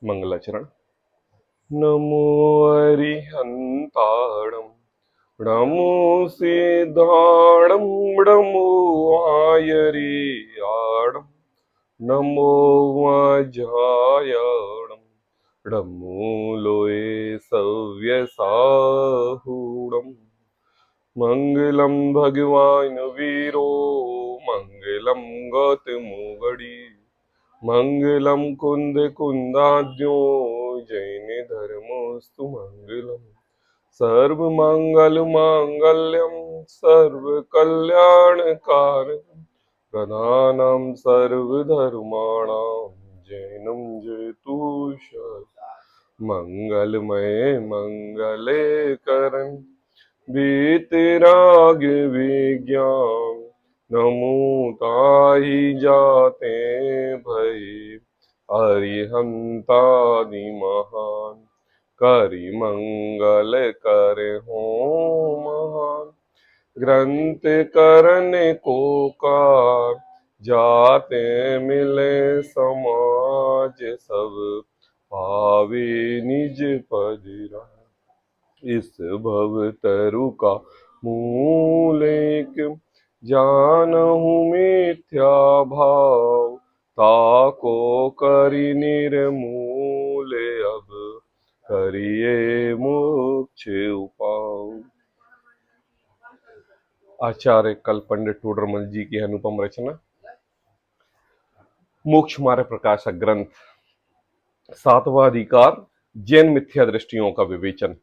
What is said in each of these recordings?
मंगलाचरण। नमो अरिहंताणं नमो सिद्धाणं नमो आयरियाणं नमो वज्रायणं नमो लोये सव्यसाहुणम्। मंगलम भगवान वीरो मंगलम गौतमोगड़ी मंगलम कुंद कुंदाद्यो जैन धर्मोस्तु मंगलम। सर्व मंगल मांगल्यम सर्व कल्याण कारकम प्रधानम सर्वधर्माणाम जैनम जयतु मंगलमय मंगले करण वीतराग विज्ञान नमो ताहि जाते भय अरिहंतादि महान करि मंगल कर हो महान। ग्रंथ करन को कार जाते मिले समाज सब पावे निज पद राय। इस भव तरु का मूल एक जानहु मिथ्या भाव ताको करि निर्मूल अब करिए मोक्ष उपाय। आचार्य कल पंडित टोडरमल जी की अनुपम रचना मोक्ष मार्ग प्रकाशक ग्रंथ, सातवां अधिकार, जैन मिथ्या दृष्टियों का विवेचन।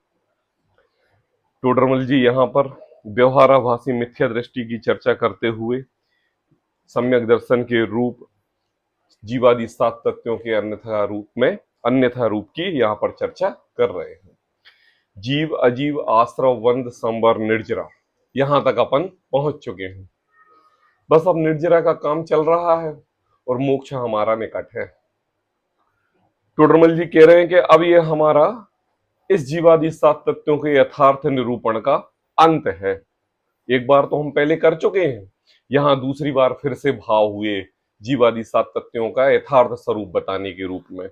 टोडरमल जी यहाँ पर व्यवहाराभासी मिथ्या दृष्टि की चर्चा करते हुए सम्यक दर्शन के रूप जीवादि सात तत्वों के अन्यथा रूप की यहाँ पर चर्चा कर रहे हैं। जीव अजीव आश्रव वंद संवर निर्जरा, यहां तक अपन पहुंच चुके हैं। बस अब निर्जरा का काम चल रहा है और मोक्ष हमारा निकट है। टोडरमल जी कह रहे हैं कि अब ये हमारा इस जीवादि सात तत्वों के यथार्थ निरूपण का अंत है। एक बार तो हम पहले कर चुके हैं, यहां दूसरी बार फिर से भाव हुए जीवादि सात तत्वों का यथार्थ स्वरूप बताने के रूप में।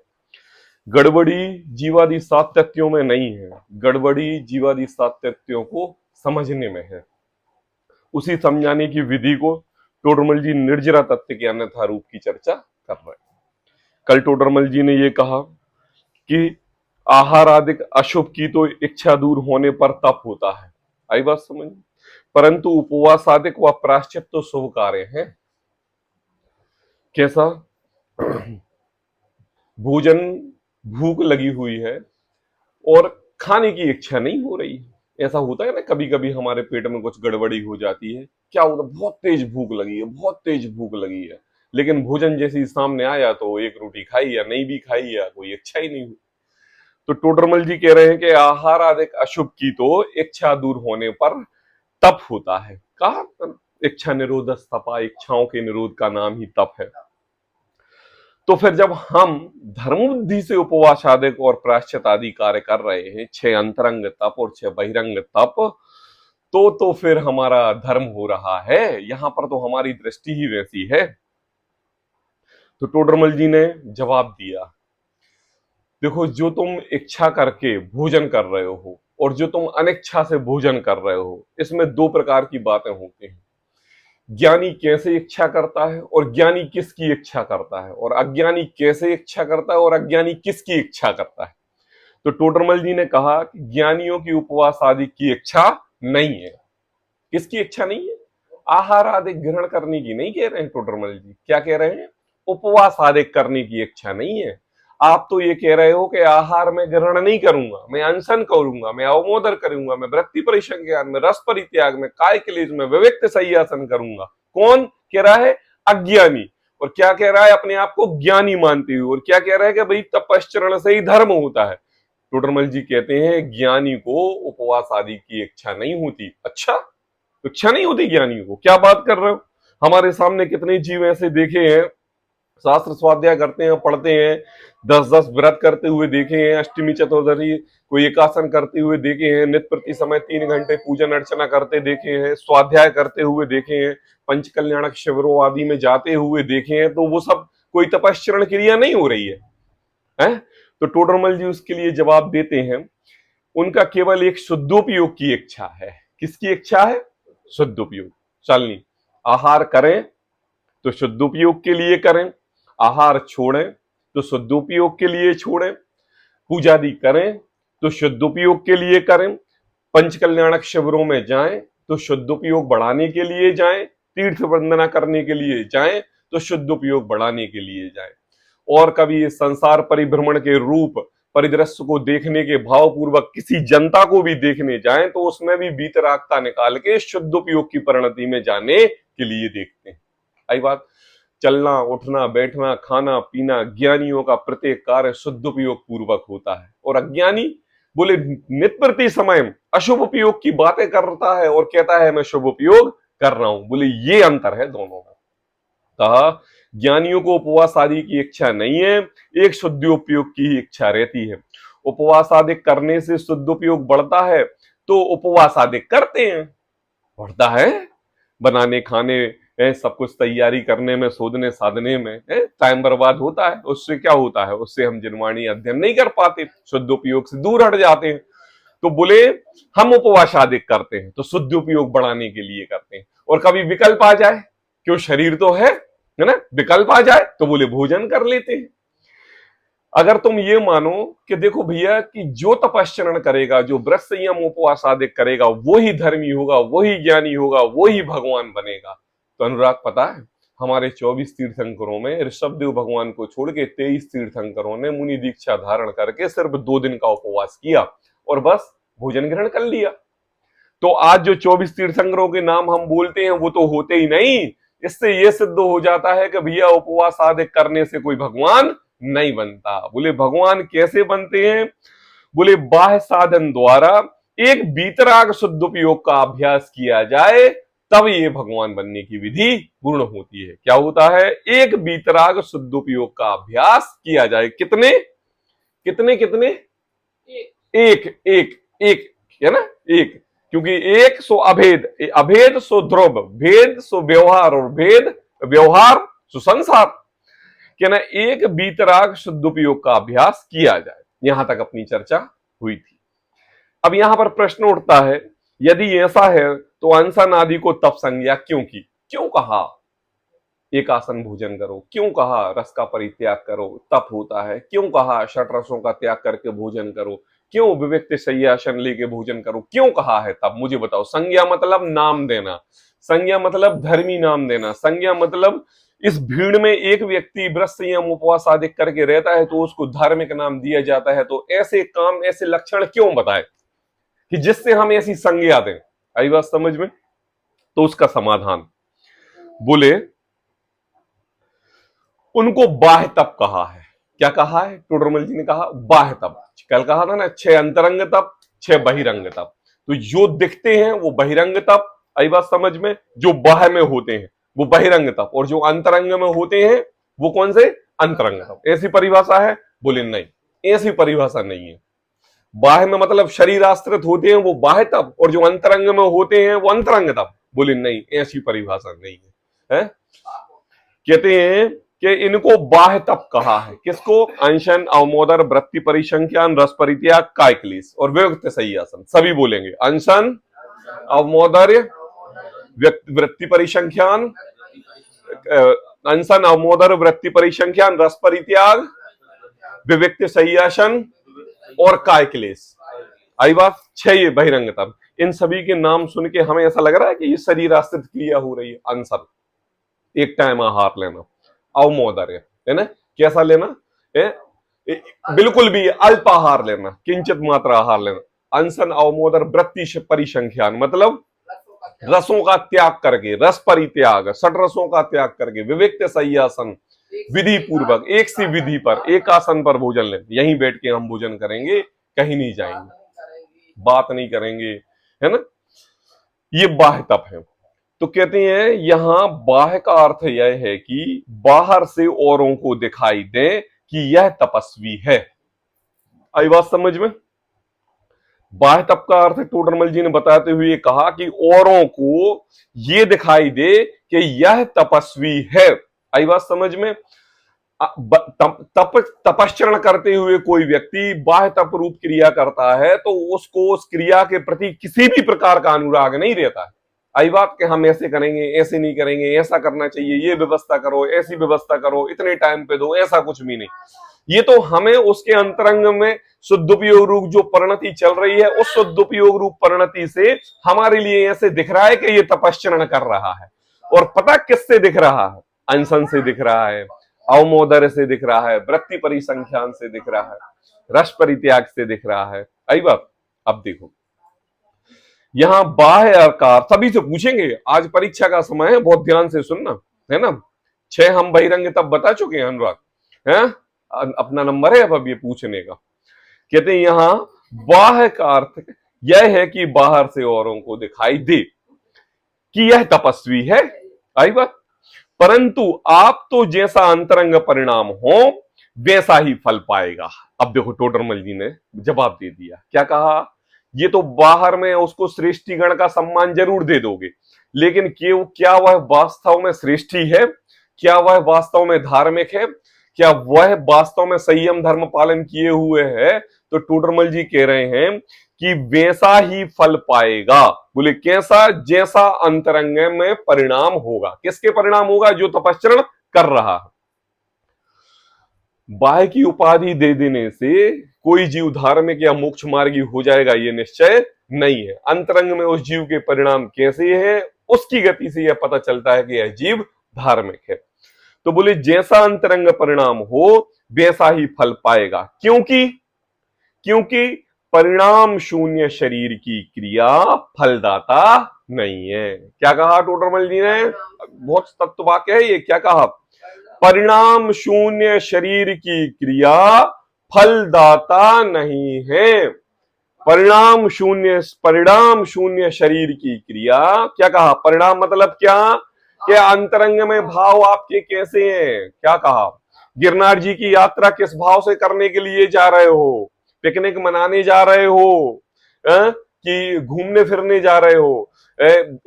गड़बड़ी जीवादि सात तत्वों में नहीं है, गड़बड़ी जीवादि सात तत्वों को समझने में है। उसी समझाने की विधि को टोडरमल जी निर्जरा तत्व के अन्यथा रूप की चर्चा कर रहे हैं। कल टोडरमल जी ने ये कहा कि आहार आदि अशुभ की तो इच्छा दूर होने पर तप होता है, आई बात समझ। परंतु उपवास आदि व प्रायश्चित तो शुभ कार्य है। कैसा? भोजन, भूख लगी हुई है और खाने की इच्छा नहीं हो रही। ऐसा होता है ना, कभी कभी हमारे पेट में कुछ गड़बड़ी हो जाती है। क्या होता है? बहुत तेज भूख लगी है, बहुत तेज भूख लगी है, लेकिन भोजन जैसे ही सामने आया तो एक रोटी खाई या नहीं भी खाई या कोई इच्छा ही नहीं हुई। तो टोडरमल जी कह रहे हैं कि आहार आदि अशुभ की तो इच्छा दूर होने पर तप होता है। कहा? इच्छा निरोध तपा, इच्छाओं के निरोध का नाम ही तप है। तो फिर जब हम धर्म बुद्धि से उपवास आदि और प्रायश्चित आदि कार्य कर रहे हैं, 6 अंतरंग तप और 6 बहिरंग तप, तो फिर हमारा धर्म हो रहा है। यहां पर तो हमारी दृष्टि ही वैसी है। तो टोडरमल जी ने जवाब दिया, देखो, जो तुम इच्छा करके भोजन कर रहे हो और जो तुम अनिच्छा से भोजन कर रहे हो, इसमें दो प्रकार की बातें होती हैं। ज्ञानी कैसे इच्छा करता है और ज्ञानी किसकी इच्छा करता है, और अज्ञानी कैसे इच्छा करता है और अज्ञानी किसकी इच्छा करता है। तो टोडरमल जी ने कहा कि ज्ञानियों की उपवास आदि की इच्छा नहीं है। किसकी इच्छा नहीं है? आहार आदि ग्रहण करने की नहीं कह रहे हैं टोडरमल जी। क्या कह रहे हैं? उपवास आदि करने की इच्छा नहीं है। आप तो ये कह रहे हो कि आहार में ग्रहण नहीं करूंगा, मैं अनशन करूंगा, मैं अवमोदन करूंगा, मैं वृत्ति परिसंज्ञान में, रस परित्याग में, काय क्लेश में, विविक्त सय्यासन करूंगा। कौन कह रहा है? अज्ञानी। और क्या कह रहा है? अपने आप को ज्ञानी मानते हुए। और क्या कह रहा है कि भाई तपश्चरण से ही धर्म होता है। टोडरमल जी कहते हैं ज्ञानी को उपवास आदि की इच्छा नहीं होती। अच्छा, इच्छा नहीं होती ज्ञानियों को? क्या बात कर रहे हो? हमारे सामने कितने जीव ऐसे देखे हैं, शास्त्र स्वाध्याय करते हैं, पढ़ते हैं, 10-10 व्रत करते हुए देखे हैं, अष्टमी चतुर्दशी कोई एकासन करते हुए देखे हैं, नित्य प्रति समय 3 घंटे पूजन अर्चना करते देखे हैं, स्वाध्याय करते हुए देखे हैं, पंच कल्याणक शिविरों आदि में जाते हुए देखे हैं। तो वो सब कोई तपश्चरण क्रिया नहीं हो रही है। है? तो टोडरमल जी उसके लिए जवाब देते हैं, उनका केवल एक शुद्धोपयोग की इच्छा है। किसकी इच्छा है? शुद्धोपयोग। चलनी आहार करें तो शुद्धोपयोग के लिए करें, आहार छोड़ें तो शुद्धोपयोग के लिए छोड़ें, पूजादि करें तो शुद्धोपयोग के लिए करें, पंचकल्याणक शिविरों में जाएं तो शुद्धोपयोग बढ़ाने के लिए जाएं, तीर्थ वंदना करने के लिए जाएं तो शुद्धोपयोग बढ़ाने के लिए जाएं। और कभी इस संसार परिभ्रमण के रूप परिदृश्य को देखने के भावपूर्वक किसी जनता को भी देखने जाएं तो उसमें भी वीतरागता निकाल के शुद्धोपयोग की परिणति में जाने के लिए देखते हैं। आई बात? चलना उठना बैठना खाना पीना ज्ञानियों का प्रत्येक कार्य शुद्धोपयोग पूर्वक होता है, और अज्ञानी बोले नित्य प्रति समय अशुभ उपयोग की बातें करता है और कहता है मैं शुभ उपयोग कर रहा हूं। बोले ये अंतर है दोनों में। कहा ज्ञानियों को उपवास आदि की इच्छा नहीं है, एक शुद्धोपयोग की ही इच्छा रहती है। उपवास आदि करने से शुद्धोपयोग बढ़ता है तो उपवास आदि करते हैं, बढ़ता है। बनाने खाने सब कुछ तैयारी करने में, शोधने साधने में टाइम बर्बाद होता है, उससे क्या होता है? उससे हम जिनवाणी अध्ययन नहीं कर पाते, शुद्धोपयोग से दूर हट जाते हैं। तो बोले हम उपवास आदि करते हैं तो शुद्धोपयोग बढ़ाने के लिए करते हैं, और कभी विकल्प आ जाए, क्यों शरीर तो है ना, विकल्प आ जाए तो बोले भोजन कर लेते हैं। अगर तुम ये मानो कि देखो भैया कि जो तपस्चरण करेगा, जो व्रत संयम उपवास आदि करेगा, वो ही धर्मी होगा, वो ही ज्ञानी होगा, वो ही भगवान बनेगा, तो अनुराग पता है हमारे 24 तीर्थंकरों में ऋषभदेव भगवान को छोड़ के 23 तीर्थंकरों ने मुनि दीक्षा धारण करके सिर्फ 2 दिन का उपवास किया और बस भोजन ग्रहण कर लिया। तो आज जो 24 तीर्थंकरों के नाम हम बोलते हैं वो तो होते ही नहीं। इससे ये सिद्ध हो जाता है कि भैया उपवास आदि करने से कोई भगवान नहीं बनता। बोले भगवान कैसे बनते हैं? बोले बाह्य साधन द्वारा एक वीतराग शुद्धोपयोग का अभ्यास किया जाए तब ये भगवान बनने की विधि पूर्ण होती है। क्या होता है? एक वीतराग शुद्धोपयोग का अभ्यास किया जाए। कितने कितने कितने? एक एक एक, है ना, एक। क्योंकि एक सो अभेद, अभेद सो ध्रुव, भेद सो व्यवहार, और भेद व्यवहार सो संसार। क्या ना, एक वीतराग शुद्धोपयोग का अभ्यास किया जाए। यहां तक अपनी चर्चा हुई थी। अब यहां पर प्रश्न उठता है, यदि ऐसा है तो अनशन आदि को तप संज्ञा क्यों की? क्यों कहा एक आसन भोजन करो? क्यों कहा रस का परित्याग करो, तप होता है? क्यों कहा षट रसों का त्याग करके भोजन करो? क्यों विविक्त शय्यासन लेके भोजन करो? क्यों कहा है तब? मुझे बताओ। संज्ञा मतलब नाम देना, संज्ञा मतलब धर्मी नाम देना, संज्ञा मतलब इस भीड़ में एक व्यक्ति व्रत संयम उपवास आदि करके रहता है तो उसको धार्मिक नाम दिया जाता है। तो ऐसे काम, ऐसे लक्षण क्यों बताए कि जिससे हम ऐसी संज्ञा दें? आई बात समझ में? तो उसका समाधान बोले उनको बाह्य तप कहा है। क्या कहा है? टोडरमल जी ने कहा बाह्य तप। कल कहा था ना 6 अंतरंग तप, 6 बहिरंग तप। तो जो दिखते हैं वो बहिरंग तप, आई बात समझ में, जो बाह्य में होते हैं वो बहिरंग तप, और जो अंतरंग में होते हैं वो कौन से? अंतरंग तप। ऐसी परिभाषा है? बोले नहीं, ऐसी परिभाषा नहीं है। बाह्य में मतलब शरीर आश्रित होते हैं वो बाह्य तप, और जो अंतरंग में होते हैं वो अंतरंग तप। बोले नहीं, ऐसी परिभाषा नहीं है। कहते हैं कि इनको बाह्य तप कहा है। किसको? अनशन, अवमोदर, वृत्ति परिसंख्यान, रस परित्याग, काय क्लेश और विविक्त शय्यासन। सभी बोलेंगे। अनशन, अवमोदर, वृत्ति परिसंख्यान, अनशन, अवमोदर, वृत्ति परिसंख्यान, रस परित्याग, विविक्त शय्यासन और काय क्लेश। आई बात? 6 ये बहिरंग तप। इन सभी के नाम सुन के हमें ऐसा लग रहा है कि ये शरीर आश्रित क्रिया हो रही है। अनशन, एक टाइम आहार लेना। अवमोदर्य, है ना, कैसा लेना है? बिल्कुल भी अल्प आहार लेना, किंचित मात्रा आहार लेना। अनशन, अवमोदर, वृत्ति परिसंख्यान मतलब रसों का त्याग करके, रस परित्याग, षट रसों का त्याग करके, विविक्त शय्यासन, विधि पूर्वक एक सी विधि पर, एक आसन पर भोजन लें। यहीं बैठ के हम भोजन करेंगे, कहीं नहीं जाएंगे, बात नहीं करेंगे, है ना। ये बाह्य तप है। तो कहते हैं यहां बाह्य का अर्थ यह है कि बाहर से औरों को दिखाई दे कि यह तपस्वी है। आई बात समझ में? बाह्य तप का अर्थ टोडरमल जी ने बताते हुए कहा कि औरों को यह दिखाई दे कि यह तपस्वी है। आई बात समझ में? तपश्चरण करते हुए कोई व्यक्ति बाह्य तप रूप क्रिया करता है तो उसको उस क्रिया के प्रति किसी भी प्रकार का अनुराग नहीं रहता है। आई बात कि हम ऐसे करेंगे, ऐसे नहीं करेंगे, ऐसा करना चाहिए, ये व्यवस्था करो, ऐसी व्यवस्था करो, इतने टाइम पे दो, ऐसा कुछ भी नहीं। ये तो हमें उसके अंतरंग में शुद्धोपयोग रूप जो परिणति चल रही है, उस शुद्धोपयोग रूप परिणति से हमारे लिए ऐसे दिख रहा है कि ये तपश्चरण कर रहा है। और पता किससे दिख रहा है? अनशन से दिख रहा है, अवमोदर से दिख रहा है, वृत्ति परिसंख्यान से दिख रहा है, रस परित्याग से दिख रहा है। आई बात। अब देखो यहां बाह्य आकार सभी से पूछेंगे, आज परीक्षा का समय है, बहुत ध्यान से सुनना है ना। 6 हम बहिरंग तब बता चुके हैं अनुराग, है अपना नंबर है अब ये पूछने का। कहते हैं यहां बाह्य का अर्थ यह है कि बाहर से औरों को दिखाई दे कि यह तपस्वी है। आई बात। परंतु आप तो जैसा अंतरंग परिणाम हो वैसा ही फल पाएगा। अब देखो टोडरमल जी ने जवाब दे दिया। क्या कहा? ये तो बाहर में उसको श्रेष्ठीगण का सम्मान जरूर दे दोगे, लेकिन क्या वह वास्तव में श्रेष्ठी है? क्या वह वास्तव में धार्मिक है? क्या वह वास्तव में संयम धर्म पालन किए हुए है? तो टोडरमल जी कह रहे हैं कि वैसा ही फल पाएगा। बोले कैसा? जैसा अंतरंग में परिणाम होगा। किसके परिणाम होगा? जो तपश्चरण कर रहा है। बाह्य की उपाधि दे देने से कोई जीव धार्मिक या मोक्ष मार्गी हो जाएगा ये निश्चय नहीं है। अंतरंग में उस जीव के परिणाम कैसे है, उसकी गति से यह पता चलता है कि यह जीव धार्मिक है। तो बोले जैसा अंतरंग परिणाम हो वैसा ही फल पाएगा। क्योंकि परिणाम शून्य शरीर की क्रिया फलदाता नहीं है। क्या कहा टोडरमल जी ने? बहुत तत्व वाक्य है ये। क्या कहा? परिणाम शून्य शरीर की क्रिया फलदाता नहीं है। परिणाम शून्य शरीर की क्रिया। क्या कहा? परिणाम मतलब क्या? कि अंतरंग में भाव आपके कैसे हैं? क्या कहा? गिरनार जी की यात्रा किस भाव से करने के लिए जा रहे हो? पिकनिक मनाने जा रहे हो कि घूमने फिरने जा रहे हो?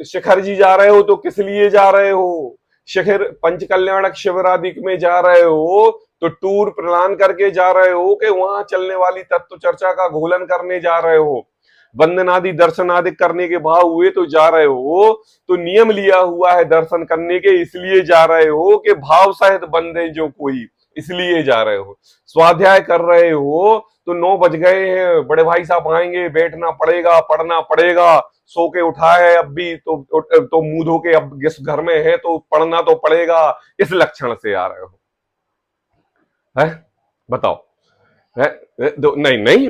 शिखर जी जा रहे हो तो किस लिए जा रहे हो? शिखर पंचकल्याणक शिविरादिक में जा रहे हो तो टूर प्लान करके जा रहे हो कि वहां चलने वाली तत्व चर्चा का घोलन करने जा रहे हो? वंदनादि दर्शन आदि करने के भाव हुए तो जा रहे हो, तो नियम लिया हुआ है दर्शन करने के, इसलिए जा रहे हो कि भाव सहित बंदे जो कोई, इसलिए जा रहे हो। स्वाध्याय कर रहे हो तो 9 बज गए हैं, बड़े भाई साहब आएंगे, बैठना पड़ेगा, पढ़ना पड़ेगा, सो के उठा है अब भी तो मुंह धो के अब जिस घर में है तो पढ़ना तो पड़ेगा, इस लक्षण से आ रहे हो। है बताओ? नहीं नहीं,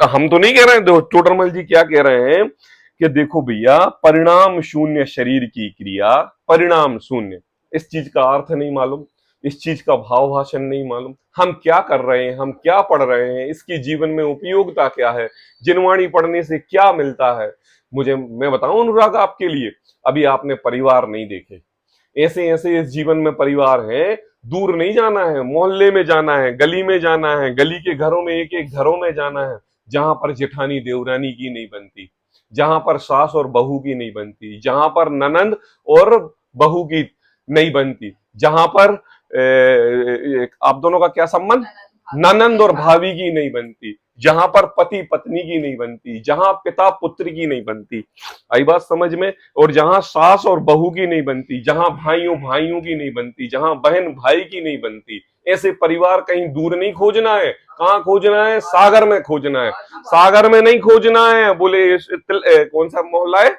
हम तो नहीं कह रहे हैं। टोडरमल जी क्या कह रहे हैं कि देखो भैया, परिणाम शून्य शरीर की क्रिया, परिणाम शून्य, इस चीज का अर्थ नहीं मालूम, इस चीज का भाव भाषण नहीं मालूम, हम क्या कर रहे हैं, हम क्या पढ़ रहे हैं, इसकी जीवन में उपयोगिता क्या है, जिनवाणी पढ़ने से क्या मिलता है। मैं बताऊं अनुराग आपके लिए, अभी आपने परिवार नहीं देखे, ऐसे ऐसे इस जीवन में परिवार हैं। दूर नहीं जाना है, मोहल्ले में जाना है, गली में जाना है, गली के घरों में एक एक घरों में जाना है, जहां पर जेठानी देवरानी की नहीं बनती, जहां पर सास और बहू की नहीं बनती, जहां पर ननंद और बहू की नहीं बनती, जहां पर आप दोनों का क्या संबंध, ननंद और भाभी की नहीं बनती, जहां पर पति पत्नी की नहीं बनती, जहां पिता पुत्र की नहीं बनती, आई बात समझ में, और जहां सास और बहू की नहीं बनती, जहां भाइयों भाइयों की नहीं बनती, जहां बहन भाई की नहीं बनती, ऐसे परिवार कहीं दूर नहीं खोजना है। कहां खोजना है? सागर में खोजना है। सागर में नहीं खोजना है, बोले कौन सा मोहल्ला है,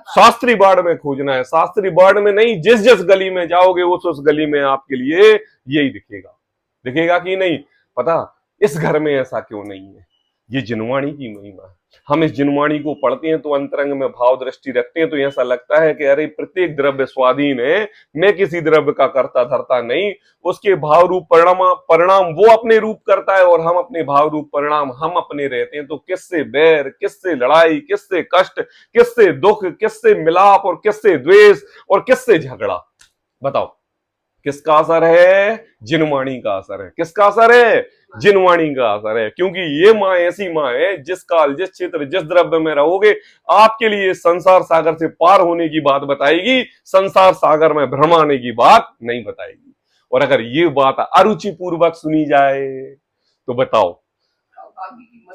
शास्त्री बाड़ में खोजना है। शास्त्री बाड़ में नहीं, जिस जिस गली में जाओगे उस गली में आपके लिए यही दिखेगा। दिखेगा कि नहीं? पता इस घर में ऐसा क्यों नहीं है? ये जिनवाणी की महिमा है। हम इस जिनवाणी को पढ़ते हैं तो अंतरंग में भाव दृष्टि रखते हैं तो ऐसा लगता है कि अरे प्रत्येक द्रव्य स्वाधीन है, मैं किसी द्रव्य का करता धरता नहीं, उसके भाव रूप परिणाम वो अपने रूप करता है और हम अपने भाव रूप परिणाम हम अपने रहते हैं। तो किससे बैर, किससे लड़ाई, किससे कष्ट, किससे दुख, किससे मिलाप और किससे द्वेष और किससे झगड़ा? बताओ किसका असर है? जिनवाणी का असर है। किसका असर है? जिनवाणी का असर है। क्योंकि ये माँ ऐसी माँ है जिस काल, जिस क्षेत्र, जिस द्रव्य में रहोगे आपके लिए संसार सागर से पार होने की बात बताएगी, संसार सागर में भ्रमाने की बात नहीं बताएगी। और अगर ये बात अरुचि पूर्वक सुनी जाए तो बताओ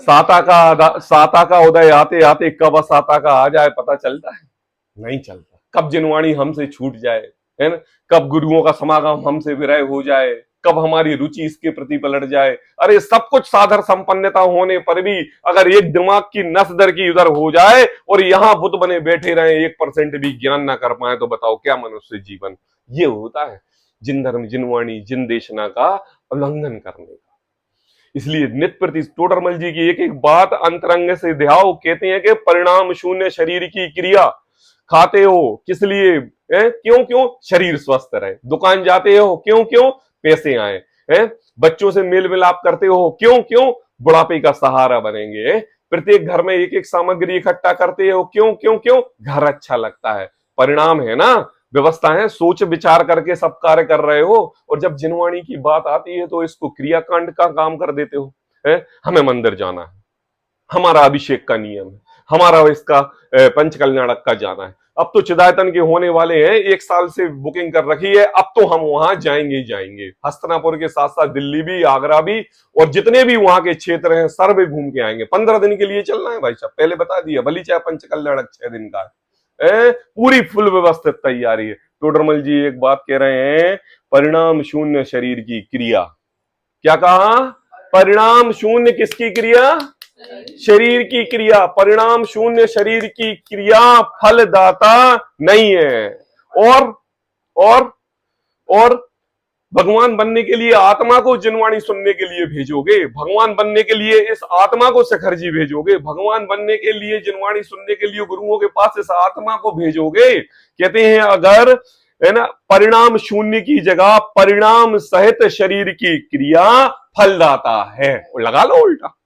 साता का उदय आते आते कब साता का आ जाए पता चलता है? नहीं चलता। कब जिनवाणी हमसे छूट जाए, है ना, कब गुरुओं का समागम हमसे विरह हो जाए, कब हमारी रुचि इसके प्रति पलट जाए। अरे सब कुछ साधर संपन्नता होने पर भी अगर एक दिमाग की नस दर की उधर हो जाए और यहाँ बुत बने बैठे रहे, 1% भी ज्ञान ना कर पाए, तो बताओ क्या मनुष्य जीवन। ये होता है जिन धर्म जिन वाणी जिन देशना का उल्लंघन करने का। इसलिए नित्य प्रति टोडरमल जी की एक एक बात अंतरंग से ध्याओ। कहते हैं कि परिणाम शून्य शरीर की क्रिया। खाते हो किस लिए? क्यों क्यों? शरीर स्वस्थ रहे। दुकान जाते हो क्यों क्यों? पैसे आए। बच्चों से मेल मिलाप करते हो क्यों क्यों? बुढ़ापे का सहारा बनेंगे। प्रत्येक घर में एक एक सामग्री इकट्ठा करते हो क्यों क्यों क्यों? घर अच्छा लगता है। परिणाम है ना, व्यवस्था है, सोच विचार करके सब कार्य कर रहे हो। और जब जिनवाणी की बात आती है तो इसको क्रियाकांड का काम कर देते हो। हमें मंदिर जाना है, हमारा अभिषेक का नियम है, हमारा इसका पंच कल्याणक का जाना है। अब तो चिदायतन के होने वाले हैं, 1 साल से बुकिंग कर रखी है, अब तो हम वहां जाएंगे ही जाएंगे। हस्तिनापुर के साथ साथ दिल्ली भी, आगरा भी, और जितने भी वहां के क्षेत्र हैं सर्वे घूम के आएंगे। 15 दिन के लिए चलना है भाई साहब, पहले बता दिया, भली चाहे पंच कल्याणक 6 दिन का है। पूरी फुल व्यवस्थित तैयारी है। टोडरमल जी एक बात कह रहे हैं, परिणाम शून्य शरीर की क्रिया। क्या कहा? परिणाम शून्य किसकी क्रिया? शरीर की क्रिया। परिणाम शून्य शरीर की क्रिया फलदाता नहीं है। और और भगवान बनने के लिए आत्मा को जिनवाणी सुनने के लिए भेजोगे, भगवान बनने के लिए इस आत्मा को शिखर जी भेजोगे, भगवान बनने के लिए जिनवाणी सुनने के लिए गुरुओं के पास इस आत्मा को भेजोगे। कहते हैं अगर, है ना, परिणाम शून्य की जगह परिणाम सहित शरीर की क्रिया फलदाता है। लगा लो उल्टा।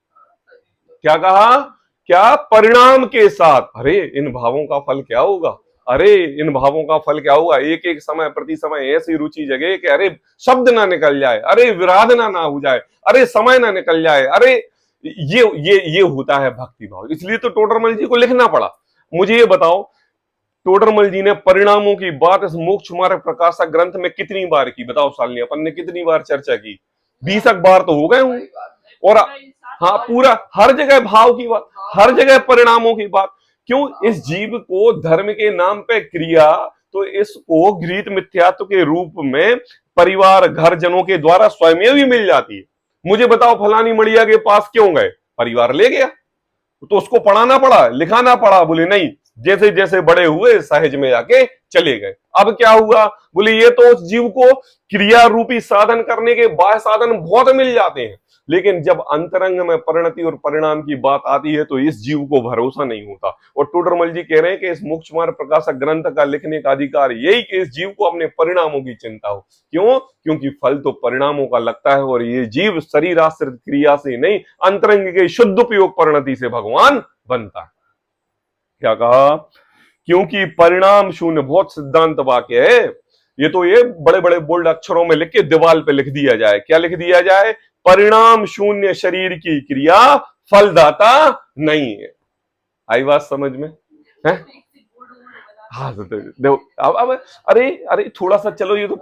क्या कहा? क्या? परिणाम के साथ। अरे इन भावों का फल क्या होगा? अरे इन भावों का फल क्या होगा? एक एक समय प्रति समय ऐसी रुचि जगे कि अरे शब्द ना निकल जाए, अरे विराधना ना हो जाए, अरे समय ना निकल जाए। अरे ये होता है भक्ति भाव। इसलिए तो टोडरमल जी को लिखना पड़ा। मुझे ये बताओ, टोडरमल जी ने परिणामों की बात इस मोक्ष मार्ग प्रकाशक ग्रंथ में कितनी बार की? बताओ शालिनी, अपन ने कितनी बार चर्चा की? 20 बार तो हो गए होंगे। और हाँ, पूरा हर जगह भाव की बात, हर जगह परिणामों की बात। क्यों? इस जीव को धर्म के नाम पे क्रिया, तो इसको घृत मिथ्यात्व के रूप में परिवार घर जनों के द्वारा स्वयं भी मिल जाती है। मुझे बताओ फलानी मड़िया के पास क्यों गए? परिवार ले गया, तो उसको पढ़ाना पड़ा, लिखाना पड़ा? बोले नहीं, जैसे जैसे बड़े हुए सहज में जाके चले गए। अब क्या हुआ? बोले ये तो उस जीव को क्रिया रूपी साधन करने के बाह्य साधन बहुत मिल जाते हैं, लेकिन जब अंतरंग में परिणति और परिणाम की बात आती है तो इस जीव को भरोसा नहीं होता। और टोडरमल जी कह रहे हैं कि इस मोक्ष मार्ग प्रकाशक ग्रंथ का लिखने का अधिकार यही कि इस जीव को अपने परिणामों की चिंता हो। क्यों? क्योंकि फल तो परिणामों का लगता है, और ये जीव शरीर आश्रित क्रिया से नहीं, अंतरंग के शुद्ध उपयोग परिणति से भगवान बनता है। क्या कहा? क्योंकि परिणाम शून्य, बहुत सिद्धांत वाक्य है ये तो। ये बड़े बड़े बोल्ड अक्षरों में लिख के दीवार पे लिख दिया जाए। क्या लिख दिया जाए? परिणाम शून्य शरीर की क्रिया फलदाता नहीं है। आई बात समझ में? है? हाँ देखो अब अरे थोड़ा सा चलो, ये तो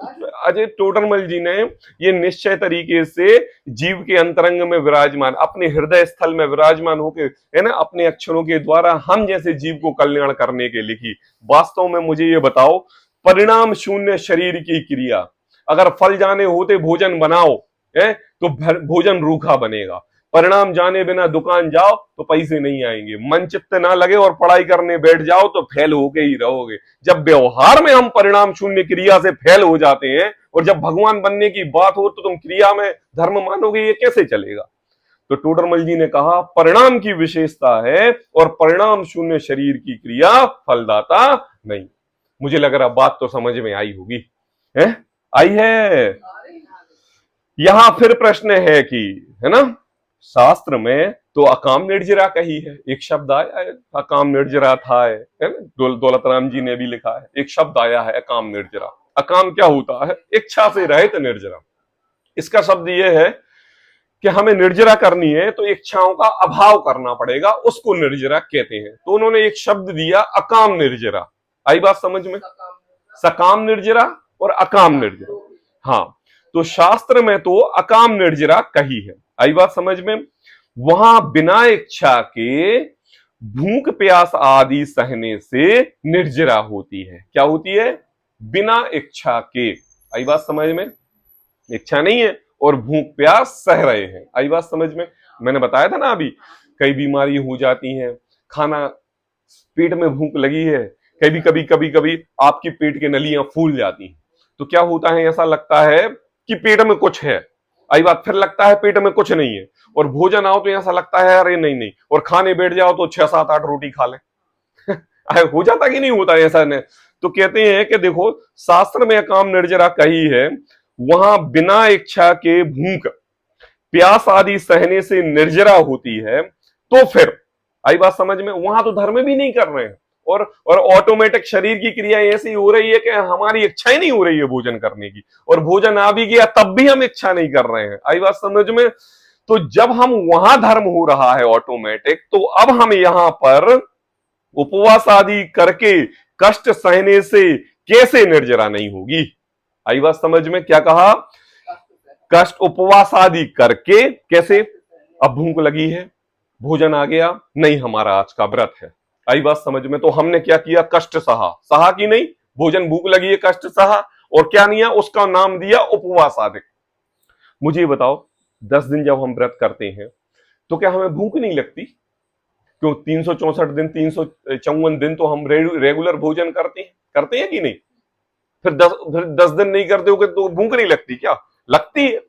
अजय टोडरमल जी ने ये निश्चय तरीके से जीव के अंतरंग में विराजमान, अपने हृदय स्थल में विराजमान होके, है ना, अपने अक्षरों के द्वारा हम जैसे जीव को कल्याण करने के लिखी। वास्तव में मुझे ये बताओ, परिणाम शून्य शरीर की क्रिया, अगर फल जाने होते भोजन बनाओ, है तो भोजन रूखा बनेगा। परिणाम जाने बिना दुकान जाओ तो पैसे नहीं आएंगे। मन चित्त ना लगे और पढ़ाई करने बैठ जाओ तो फेल होके ही रहोगे। जब व्यवहार में हम परिणाम शून्य क्रिया से फेल हो जाते हैं, और जब भगवान बनने की बात हो तो तुम क्रिया में धर्म मानोगे, ये कैसे चलेगा? तो टोडरमल जी ने कहा परिणाम की विशेषता है, और परिणाम शून्य शरीर की क्रिया फलदाता नहीं। मुझे लग रहा बात तो समझ में आई होगी, है? आई है? यहां फिर प्रश्न है कि, है ना, शास्त्र में तो अकाम निर्जरा कही है, एक शब्द आया है अकाम निर्जरा था, है ना, दौलत राम जी ने भी लिखा है, एक शब्द आया है अकाम निर्जरा। अकाम क्या होता है? इच्छा से रहित निर्जरा। इसका शब्द यह है कि हमें निर्जरा करनी है तो इच्छाओं का अभाव करना पड़ेगा, उसको निर्जरा कहते हैं। तो उन्होंने एक शब्द दिया अकाम निर्जरा। आई बात समझ में? सकाम निर्जरा और अकाम निर्जरा। हाँ, तो शास्त्र में तो अकाम निर्जरा कही है। आई बात समझ में। वहां बिना इच्छा के भूख प्यास आदि सहने से निर्जरा होती है। क्या होती है? बिना इच्छा के। आई बात समझ में। इच्छा नहीं है और भूख प्यास सह रहे हैं। आई बात समझ में। मैंने बताया था ना अभी, कई बीमारी हो जाती हैं, खाना, पेट में भूख लगी है, कभी कभी कभी कभी आपकी पेट की नलियां फूल जाती हैं, तो क्या होता है, ऐसा लगता है कि पेट में कुछ है। आई बात, फिर लगता है पेट में कुछ नहीं है, और भोजन आओ तो ऐसा लगता है अरे नहीं नहीं, और खाने बैठ जाओ तो 6 7 8 रोटी खा ले। हो जाता कि नहीं होता ऐसा नहीं? तो कहते हैं कि देखो, शास्त्र में काम निर्जरा कही है, वहां बिना इच्छा के भूख प्यास आदि सहने से निर्जरा होती है। तो फिर आई बात समझ में, वहां तो धर्म भी नहीं कर रहे हैं, और ऑटोमेटिक शरीर की क्रिया ऐसी हो रही है कि हमारी इच्छा ही नहीं हो रही है भोजन करने की, और भोजन आ भी गया तब भी हम इच्छा नहीं कर रहे हैं। आई बात समझ में। तो जब हम वहां धर्म हो रहा है ऑटोमेटिक, तो अब हम यहां पर उपवास आदि करके कष्ट सहने से कैसे निर्जरा नहीं होगी? आई बात समझ में। क्या कहा? कष्ट उपवास आदि करके कैसे? अब भूख लगी है, भोजन आ गया नहीं, हमारा आज का व्रत है। आई बात समझ में। तो हमने क्या किया? कष्ट सहा। सहा की नहीं, भोजन भूख लगी है, कष्ट सहा, और क्या नहीं, उसका नाम दिया उपवास आदि। मुझे ये बताओ, 10 दिन जब हम व्रत करते हैं तो क्या हमें भूख नहीं लगती? क्यों? 364 दिन, 354 दिन तो हम रेगुलर भोजन करते हैं कि नहीं? फिर 10 दिन नहीं करते हो तो भूख नहीं लगती क्या? लगती है।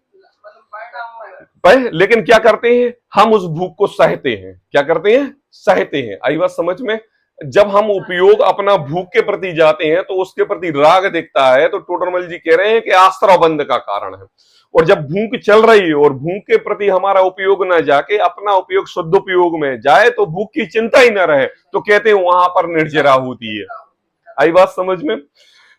लेकिन क्या करते हैं हम? उस भूख को सहते हैं। क्या करते हैं? सहते हैं। आई बात समझ में। जब हम उपयोग अपना भूख के प्रति जाते हैं तो उसके प्रति राग दिखता है, तो टोडरमल जी कह रहे हैं कि आश्रय बंध का कारण है। और जब भूख चल रही है और भूख के प्रति हमारा उपयोग न जाके अपना उपयोग शुद्ध उपयोग में जाए, तो भूख की चिंता ही न रहे, तो कहते हैं वहां पर निर्जरा होती है। आई बात समझ में।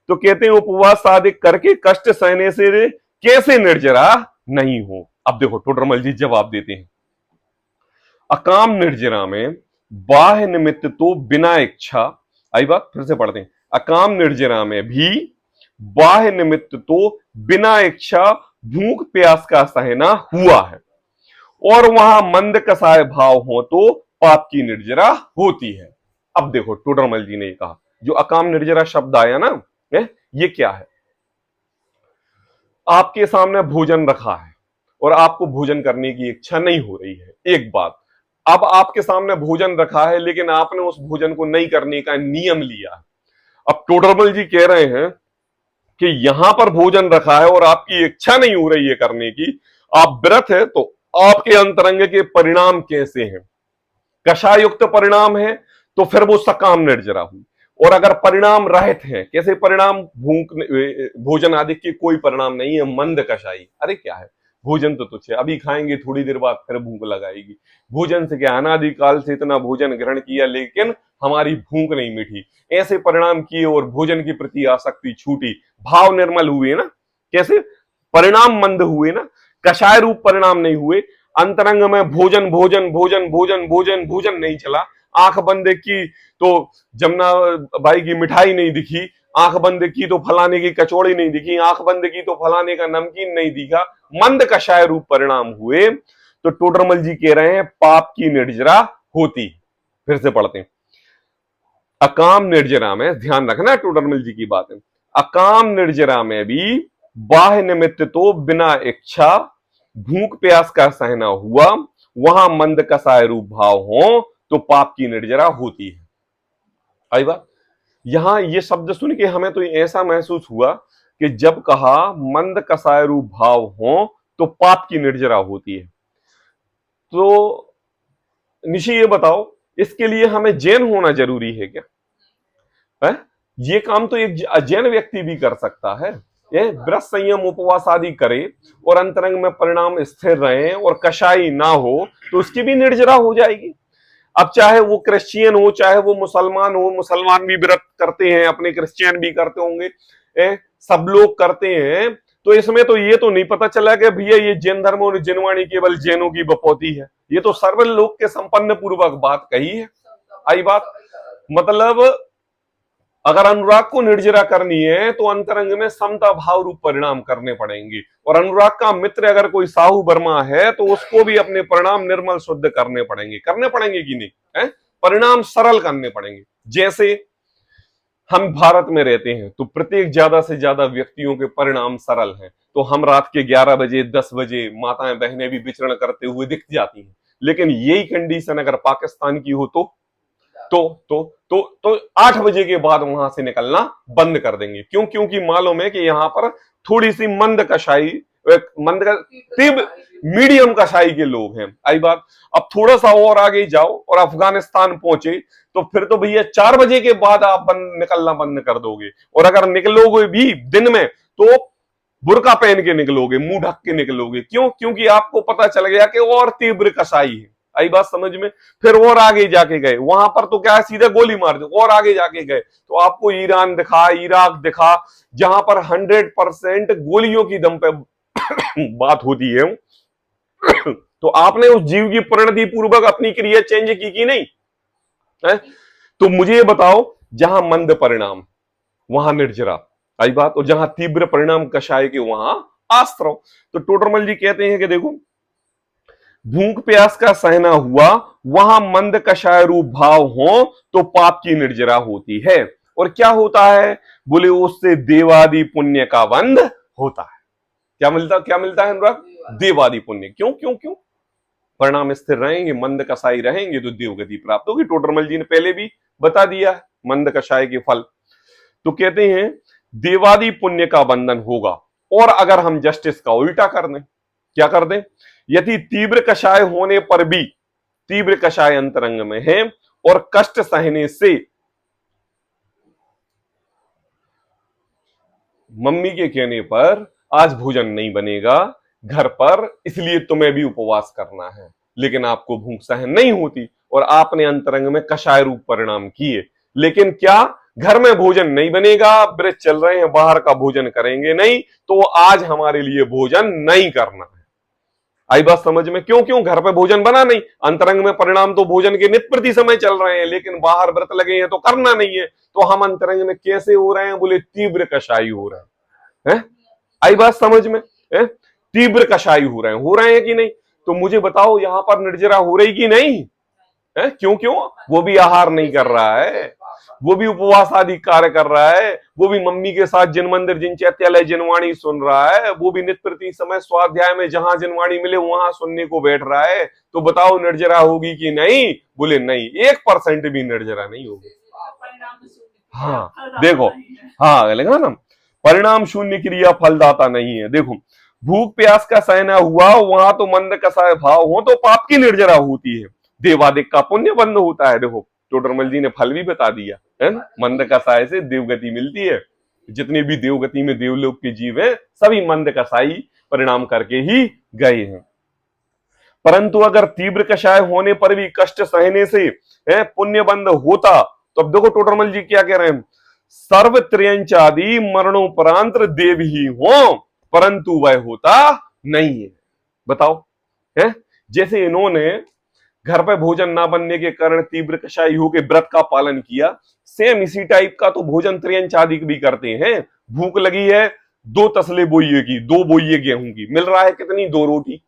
तो कहते हैं उपवास आदि करके कष्ट सहने से कैसे निर्जरा नहीं हो। अब देखो टोडरमल जी जवाब देते हैं। अकाम निर्जरा में बाह्य निमित्त तो बिना इच्छा। आई बात, फिर से पढ़ते हैं। अकाम निर्जरा में भी बाह्य निमित्त तो बिना इच्छा भूख प्यास का सहना हुआ है, और वहां मंद कसाय भाव हो तो पाप की निर्जरा होती है। अब देखो टोडरमल जी ने कहा, जो अकाम निर्जरा शब्द आया ना, ये क्या है? आपके सामने भोजन रखा है और आपको भोजन करने की इच्छा नहीं हो रही है, एक बात। अब आपके सामने भोजन रखा है लेकिन आपने उस भोजन को नहीं करने का नियम लिया है। अब टोडरमल जी कह रहे हैं कि यहां पर भोजन रखा है और आपकी इच्छा नहीं हो रही है करने की, आप व्रत है, तो आपके अंतरंग के परिणाम कैसे हैं? कषायुक्त परिणाम है तो फिर वो सकाम निर्जरा हुई। और अगर परिणाम रहित है, कैसे परिणाम? भूख, भोजन आदि के कोई परिणाम नहीं है, मंद कषाई। अरे क्या है, भोजन तो तुच्छ है, अभी खाएंगे थोड़ी देर बाद फिर भूख लगाएगी। भोजन से क्या, अनादिकाल से इतना भोजन ग्रहण किया लेकिन हमारी भूख नहीं मिटी, ऐसे परिणाम किए और भोजन के प्रति आसक्ति छूटी, भाव निर्मल हुए ना। कैसे? परिणाम मंद हुए ना, कषाय रूप परिणाम नहीं हुए। अंतरंग में भोजन भोजन भोजन भोजन भोजन भोजन नहीं चला। आंख बंद की तो जमुना बाई की मिठाई नहीं दिखी, आंख बंद की तो फलाने की कचौड़ी नहीं दिखी, आंख बंद की तो फलाने का नमकीन नहीं दिखा, मंद कषाय रूप परिणाम हुए। तो टोडरमल जी कह रहे हैं पाप की निर्जरा होती। फिर से पढ़ते हैं। अकाम निर्जरा में, ध्यान रखना टोडरमल जी की बात है, अकाम निर्जरा में भी बाह्य निमित्त तो बिना इच्छा भूख प्यास का सहना हुआ, वहां मंद कसाय रूप भाव हो तो पाप की निर्जरा होती है। आई बात। यहां ये शब्द सुन के हमें तो ऐसा महसूस हुआ कि जब कहा मंद कसाय रूप भाव हो तो पाप की निर्जरा होती है, तो निशी ये बताओ, इसके लिए हमें जैन होना जरूरी है क्या? है? ये काम तो एक अजैन व्यक्ति भी कर सकता है। ये व्रत संयम उपवास आदि करे और अंतरंग में परिणाम स्थिर रहे और कषाई ना हो, तो उसकी भी निर्जरा हो जाएगी। अब चाहे वो क्रिश्चियन हो, चाहे वो मुसलमान हो, मुसलमान भी व्रत करते हैं, अपने क्रिश्चियन भी करते होंगे, सब लोग करते हैं। तो इसमें तो ये तो नहीं पता चला कि भैया ये जैन धर्म और जिनवाणी केवल जैनों की बपौती है, ये तो सर्व लोक के संपन्न पूर्वक बात कही है। आई बात। मतलब अगर अनुराग को निर्जरा करनी है तो अंतरंग में समता भाव रूप परिणाम करने पड़ेंगे। और अनुराग का मित्र अगर कोई साहू वर्मा है तो उसको भी अपने परिणाम निर्मल शुद्ध करने पड़ेंगे कि नहीं है? परिणाम सरल करने पड़ेंगे। जैसे हम भारत में रहते हैं तो प्रत्येक ज्यादा से ज्यादा व्यक्तियों के परिणाम सरल हैं, तो हम रात के 11 बजे 10 बजे माताएं बहनें भी विचरण करते हुए दिख जाती हैं। लेकिन यही कंडीशन अगर पाकिस्तान की हो तो 8 बजे के बाद वहां से निकलना बंद कर देंगे। क्यों? क्योंकि मालूम है कि यहाँ पर थोड़ी सी तीव्र मीडियम कशाई के लोग हैं। आई बात। अब थोड़ा सा और आगे जाओ और अफगानिस्तान पहुंचे तो फिर तो भैया 4 बजे के बाद आप निकलना बंद कर दोगे। और अगर निकलोगे भी दिन में तो बुर्का पहन के निकलोगे, मुंह ढक के निकलोगे। क्यों? क्योंकि आपको पता चल गया कि और तीव्र कसाई है। आई बात समझ में? फिर और आगे जाके गए, वहां पर तो क्या है, सीधे गोली मार दो। और आगे जाके गए तो आपको ईरान दिखा, इराक दिखा, जहां पर 100% गोलियों की दम पे बात होती है। तो आपने उस जीव की परिणति पूर्वक अपनी क्रिया चेंज की कि नहीं है? तो मुझे ये बताओ, जहां मंद परिणाम वहां निर्जरा, आई बात, और जहां तीव्र परिणाम कषाय के वहां आश्रव। तो टोडरमल जी कहते हैं कि देखो, भूख प्यास का सहना हुआ वहां मंद कषाय रूप भाव हो तो पाप की निर्जरा होती है। और क्या होता है? बोले उससे देवादि पुण्य का बंध होता है। क्या मिलता है अनुराग? देवादि पुण्य। क्यों क्यों क्यों? परिणाम स्थिर रहेंगे, मंद कसाई रहेंगे तो देवगति प्राप्त होगी। टोडरमल जी ने पहले भी बता दिया है मंद कषाय के फल। तो कहते हैं देवादि पुण्य का बंधन होगा। और अगर हम जस्टिस का उल्टा कर दें, क्या कर दें? यदि तीव्र कषाय होने पर भी, तीव्र कषाय अंतरंग में है और कष्ट सहने से मम्मी के कहने पर आज भोजन नहीं बनेगा घर पर, इसलिए तुम्हें भी उपवास करना है, लेकिन आपको भूख सहन नहीं होती और आपने अंतरंग में कषाय रूप परिणाम किए, लेकिन क्या घर में भोजन नहीं बनेगा, व्रत चल रहे हैं, बाहर का भोजन करेंगे नहीं, तो आज हमारे लिए भोजन नहीं करना है। आई बात समझ में? क्यों क्यों? घर पे भोजन बना नहीं, अंतरंग में परिणाम तो भोजन के नित्य प्रति समय चल रहे हैं, लेकिन बाहर व्रत लगे हैं तो करना नहीं है। तो हम अंतरंग में कैसे हो रहे हैं? बोले तीव्र कषाई हो रहे हैं। आई बात समझ में? तीव्र कषाई हो रहे हैं कि नहीं? तो मुझे बताओ, यहां पर निर्जरा हो रही कि नहीं है? क्यों क्यों? वो भी आहार नहीं कर रहा है, वो भी उपवास आदि कार्य कर रहा है, वो भी मम्मी के साथ जिन मंदिर जिन चैत्यालय जिनवाणी सुन रहा है, वो भी नित्य प्रति समय स्वाध्याय में जहां जिनवाणी मिले वहां सुनने को बैठ रहा है। तो बताओ निर्जरा होगी कि नहीं? बोले नहीं, 1% भी निर्जरा नहीं होगी। हाँ देखो, हाँ लिखा ना, परिणाम शून्य क्रिया फलदाता नहीं है। देखो, भूख प्यास का सहना हुआ वहां तो मंद कसाय भाव हो तो पाप की निर्जरा होती है, देवादिक का पुण्य बंद होता है। देखो टोडरमल जी ने फल भी बता दिया है ना, मंद कसाय से देवगति मिलती है। जितने भी देवगति में देवलोक के जीव हैं सभी मंद कसाई परिणाम करके ही गए हैं। परंतु अगर तीव्र कषाय होने पर भी कष्ट सहने से पुण्य बंद होता तो अब देखो टोडरमल जी क्या कह रहे हैं, सर्व त्रियंचादि मरणोपरांत देव ही हो परंतु वह होता नहीं है। बताओ है? जैसे इन्होंने घर पे भोजन ना बनने के कारण तीव्र कषाय होकर व्रत का पालन किया, सेम इसी टाइप का तो भोजन त्रियंचादि भी करते हैं। भूख लगी है, 2 तसले बोइये की, 2 बोइये गेहूं की, मिल रहा है कितनी? 2 रोटी।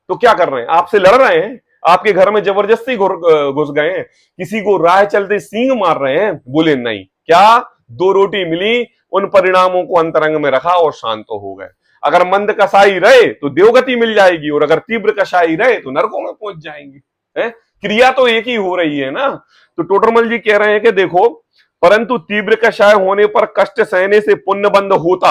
तो क्या कर रहे हैं? आपसे लड़ रहे हैं, आपके घर में जबरदस्ती घुस गए हैं, किसी को राह चलते सींग मार रहे हैं। बोले नहीं, क्या 2 रोटी मिली, उन परिणामों को अंतरंग में रखा और शांत हो गए। अगर मंद कसाई रहे तो देवगति मिल जाएगी और अगर तीव्र कसाई रहे तो नरकों में पहुंच जाएंगे। क्रिया तो एक ही हो रही है ना। तो टोडरमल जी कह रहे हैं कि देखो, परंतु तीव्र कषाय होने पर कष्ट सहने से पुण्य बंद होता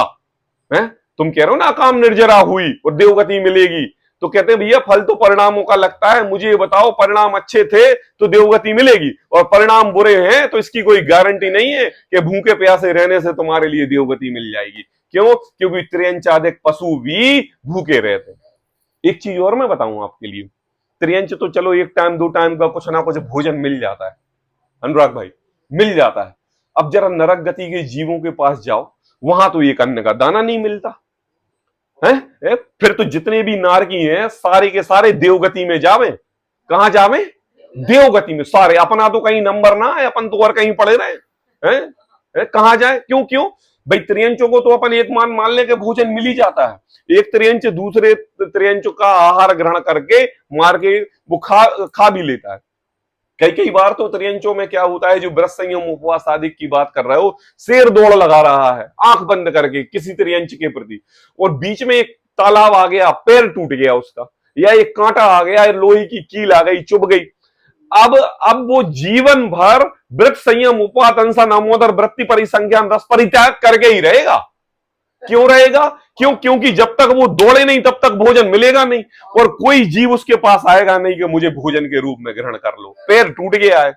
है। तुम कह रहे हो ना काम निर्जरा हुई और देवगति मिलेगी, तो कहते हैं भैया फल तो परिणामों का लगता है, मुझे ये बताओ परिणाम अच्छे थे तो देवगति मिलेगी और परिणाम बुरे हैं तो इसकी कोई गारंटी नहीं है कि भूखे प्यासे रहने से तुम्हारे लिए देवगति मिल जाएगी। क्यों? क्योंकि त्रियंचादिक पशु भी भूखे रहते हैं। एक चीज और मैं बताऊं आपके लिए, त्रियंच तो चलो 1 टाइम 2 टाइम का कुछ ना कुछ भोजन मिल जाता है, अनुराग भाई मिल जाता है। अब जरा नरक गति के जीवों के पास जाओ, वहां तो एक अन्न का दाना नहीं मिलता है। फिर तो जितने भी नारकी हैं सारे के सारे देवगति में जावे। कहां जावे? देवगति में सारे। अपना तो कहीं नंबर ना है, अपन तो और कहीं पड़े रहे हैं। कहाँ जाए, क्यों क्यों भाई, त्रियंचों को तो अपन एक मान ले के भोजन मिल ही जाता है। एक त्रियंच दूसरे त्रियंचों का आहार ग्रहण करके मार के वो खा भी लेता है। कई कई बार तो त्रियंचों में क्या होता है, जो व्रत संयम उपवास आदि की बात कर रहे हो, शेर दौड़ लगा रहा है आंख बंद करके किसी त्रियंच के प्रति, और बीच में एक तालाब आ गया, पैर टूट गया उसका, या एक कांटा आ गया, लोहे की कील आ गई, चुभ गई। अब वो जीवन भर व्रत संयम उपवास अनशन अमोदर वृत्ति परिसंख्यान रस परित्याग करके ही रहेगा। क्यों रहेगा? क्योंकि जब तक वो दौड़े नहीं तब तक भोजन मिलेगा नहीं, और कोई जीव उसके पास आएगा नहीं कि मुझे भोजन के रूप में ग्रहण कर लो। पैर टूट गया है,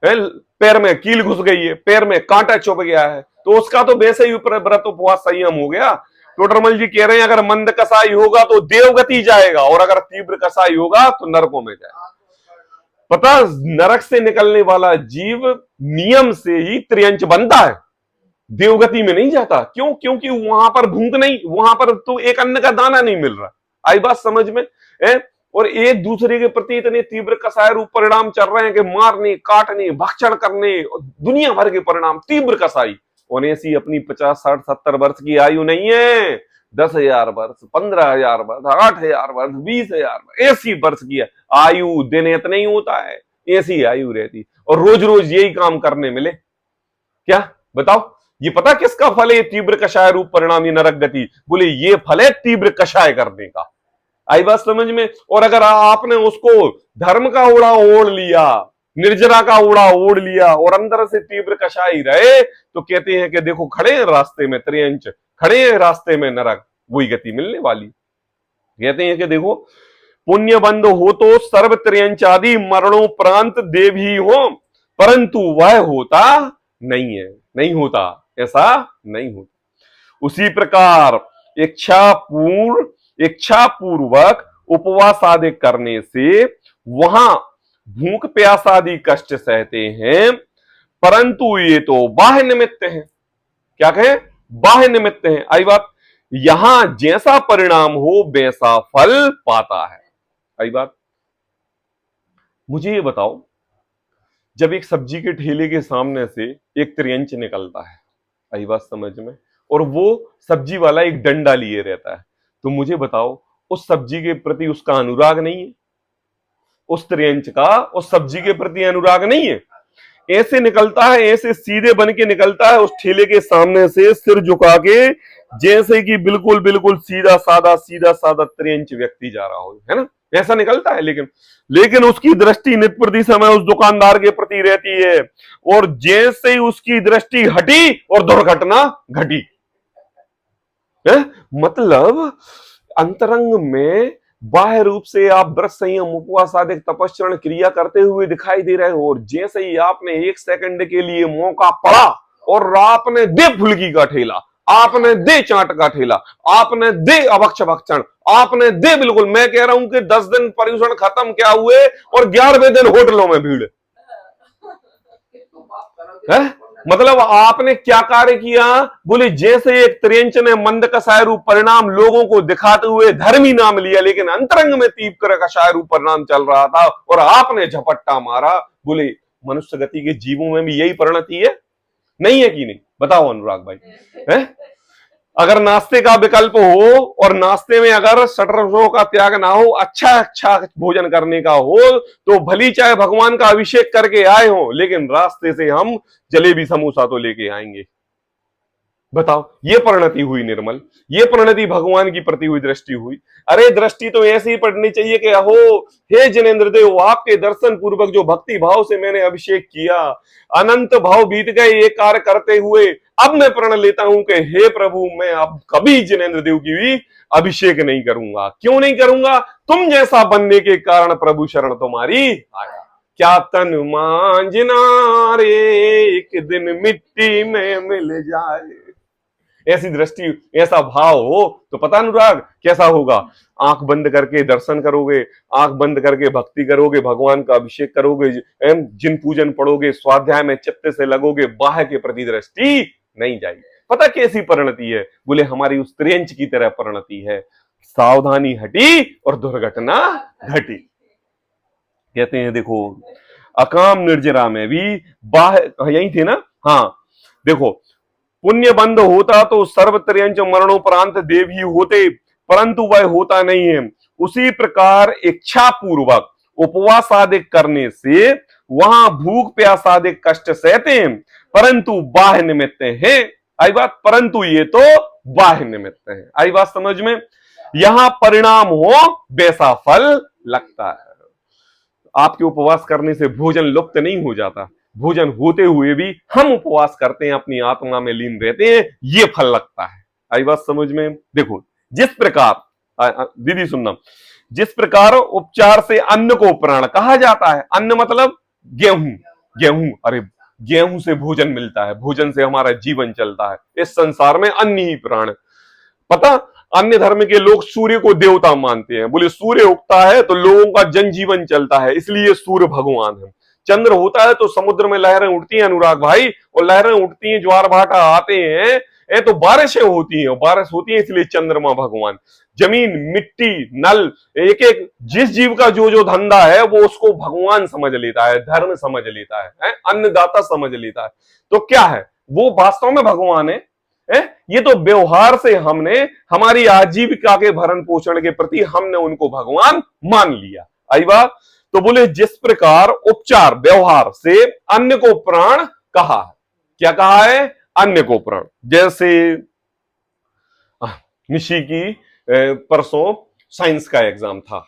पैर में कील घुस गई है, पैर में कांटा चुभ गया है, तो उसका तो वैसे ही व्रत उपवास संयम हो गया। टोडरमल जी कह रहे हैं अगर मंद कसाई होगा तो देवगति जाएगा, और अगर तीव्र कसाई होगा तो नरकों में जाएगा। पता, नरक से निकलने वाला जीव नियम से ही त्रियंच बनता है, देवगति में नहीं जाता। क्यों? क्योंकि वहां पर भूख नहीं, वहां पर तो एक अन्न का दाना नहीं मिल रहा। आई बात समझ में है? और एक दूसरे के प्रति इतने तीव्र कसाय रूप परिणाम चल रहे हैं कि मारने, काटने, भक्षण करने, दुनिया भर के परिणाम, तीव्र कसाई। और ऐसी अपनी 50, 60, 70 वर्ष की आयु नहीं है, 10,000 वर्ष, 15,000 वर्ष, 8,000 वर्ष, 20,000 वर्ष, ऐसी वर्ष की आयु। दिन इतना ही होता है, ऐसी आयु रहती, और रोज रोज यही काम करने मिले क्या? बताओ, ये पता किसका फल है? तीव्र कषाय रूप परिणाम, ये नरक गति। बोले ये फल है तीव्र कषाय करने का। आई बात समझ में? और अगर आपने उसको धर्म का ओढ़ा ओढ़ लिया, निर्जरा का ओढ़ा ओढ़ लिया, और अंदर से तीव्र कषाय रहे, तो कहते हैं कि देखो खड़े हैं रास्ते में त्रियंच, खड़े हैं रास्ते में नरक, वही गति मिलने वाली। कहते हैं कि देखो, पुण्य बंद हो तो सर्व त्रियंच आदि मरणोपरांत देव ही हो, परंतु वह होता नहीं है, नहीं होता, ऐसा नहीं होता। उसी प्रकार इच्छा पूर्वक उपवास आदि करने से वहां भूख प्यास आदि कष्ट सहते हैं, परंतु ये तो बाह्य निमित्त है। क्या कहें? बाह्य निमित्त है। आई बात, यहां जैसा परिणाम हो वैसा फल पाता है। आई बात, मुझे ये बताओ, जब एक सब्जी के ठेले के सामने से एक त्रियंच निकलता है, आई बात समझ में, और वो सब्जी वाला एक डंडा लिए रहता है, तो मुझे बताओ उस सब्जी के प्रति उसका अनुराग नहीं है? उस त्रियंच का उस सब्जी के प्रति अनुराग नहीं है? ऐसे निकलता है, ऐसे सीधे बन के निकलता है उस ठेले के सामने से, सिर झुका के, जैसे कि बिल्कुल बिल्कुल सीधा साधा त्रियंच व्यक्ति जा रहा हो, है ना? ऐसा निकलता है। लेकिन उसकी दृष्टि नित प्रति समय उस दुकानदार के प्रति रहती है, और जैसे ही उसकी दृष्टि हटी और दुर्घटना घटी। मतलब अंतरंग में बाह्य रूप से आप व्रत संयम उपवास आदि तपस्या क्रिया करते हुए दिखाई दे रहे हो, और जैसे ही आपने एक सेकंड के लिए मौका पड़ा और आपने दे फुल्की का ठेला, आपने दे चाट का ठेला, आपने दे अभक्ष भक्षण, आपने दे, बिल्कुल मैं कह रहा हूं कि 10 दिन पर्यूषण खत्म क्या हुए और 11वें दिन होटलों में भीड़ है। मतलब आपने क्या कार्य किया? बोले जैसे एक त्रियंच ने मंद कषाय रूप परिणाम लोगों को दिखाते हुए धर्मी नाम लिया, लेकिन अंतरंग में तीव्र कषाय रूप परिणाम चल रहा था, और आपने झपट्टा मारा। बोले मनुष्य गति के जीवों में भी यही परिणति है, नहीं है कि नहीं? बताओ अनुराग भाई, है? अगर नाश्ते का विकल्प हो, और नाश्ते में अगर षड्रसों का त्याग ना हो, अच्छा भोजन करने का हो, तो भली चाहे भगवान का अभिषेक करके आए हो, लेकिन रास्ते से हम जलेबी समोसा तो लेके आएंगे। बताओ, ये परिणति हुई निर्मल, ये परिणति भगवान की प्रति हुई दृष्टि हुई। अरे दृष्टि तो ऐसी ही पड़नी चाहिए कि अहो हे जिनेंद्र देव, आपके दर्शन पूर्वक जो भक्ति भाव से मैंने अभिषेक किया, अनंत भाव बीत गए ये कार्य करते हुए, अब मैं प्रण लेता हूं कि हे प्रभु, मैं अब कभी जिनेंद्र देव की भी अभिषेक नहीं करूंगा। क्यों नहीं करूंगा? तुम जैसा बनने के कारण प्रभु शरण तुम्हारी आया। क्या तन मांझना रे, एक दिन मिट्टी में मिल जाए। ऐसी दृष्टि, ऐसा भाव हो तो पता अनुराग कैसा होगा। आंख बंद करके दर्शन करोगे, आंख बंद करके भक्ति करोगे, भगवान का अभिषेक करोगे, जिन पूजन पढ़ोगे, स्वाध्याय में चित्त से लगोगे, बाह्य के प्रति दृष्टि नहीं जाएगी। पता कैसी परिणति है? बोले हमारी उस त्रियंच की तरह परिणति है। सावधानी हटी और दुर्घटना घटी। कहते हैं देखो, अकाम निर्जरा में भी बाह्य, यही थे ना, हाँ, देखो, पुण्य बंध होता तो सर्वत्रयंच मरणोपरांत देव ही होते, परंतु वह होता नहीं है। उसी प्रकार इच्छा पूर्वक उपवास आदि करने से वहां भूख प्यास आदि कष्ट सहते हैं, परंतु बाह्य निमित्त है। आई बात, परंतु ये तो बाह्य निमित्त है। आई बात समझ में? यहां परिणाम हो वैसा फल लगता है। आपके उपवास करने से भोजन लुप्त नहीं हो जाता, भोजन होते हुए भी हम उपवास करते हैं, अपनी आत्मा में लीन रहते हैं, ये फल लगता है। आई बात समझ में? देखो, जिस प्रकार दीदी सुनना, जिस प्रकार उपचार से अन्न को प्राण कहा जाता है, अन्न मतलब गेहूं, गेहूं, अरे गेहूं से भोजन मिलता है, भोजन से हमारा जीवन चलता है, इस संसार में अन्न ही प्राण। पता, अन्य धर्म के लोग सूर्य को देवता मानते हैं, बोले सूर्य उगता है तो लोगों का जनजीवन चलता है, इसलिए सूर्य भगवान है। चंद्र होता है तो समुद्र में लहरें उठती हैं अनुराग भाई, और लहरें उठती हैं, ज्वार भाटा आते हैं, ये तो बारिशें होती हैं, बारिश होती है इसलिए चंद्रमा भगवान। जमीन, मिट्टी, नल, एक एक जिस जीव का जो जो धंधा है वो उसको भगवान समझ लेता है, धर्म समझ लेता है, अन्नदाता समझ लेता है। तो क्या है वो वास्तव में भगवान है। ये तो व्यवहार से हमने हमारी आजीविका के भरण पोषण के प्रति हमने उनको भगवान मान लिया। आई बात? तो बोले जिस प्रकार उपचार व्यवहार से अन्न को प्राण कहा है, क्या कहा है? अन्न को प्राण। जैसे निशी की परसों साइंस का एग्जाम था,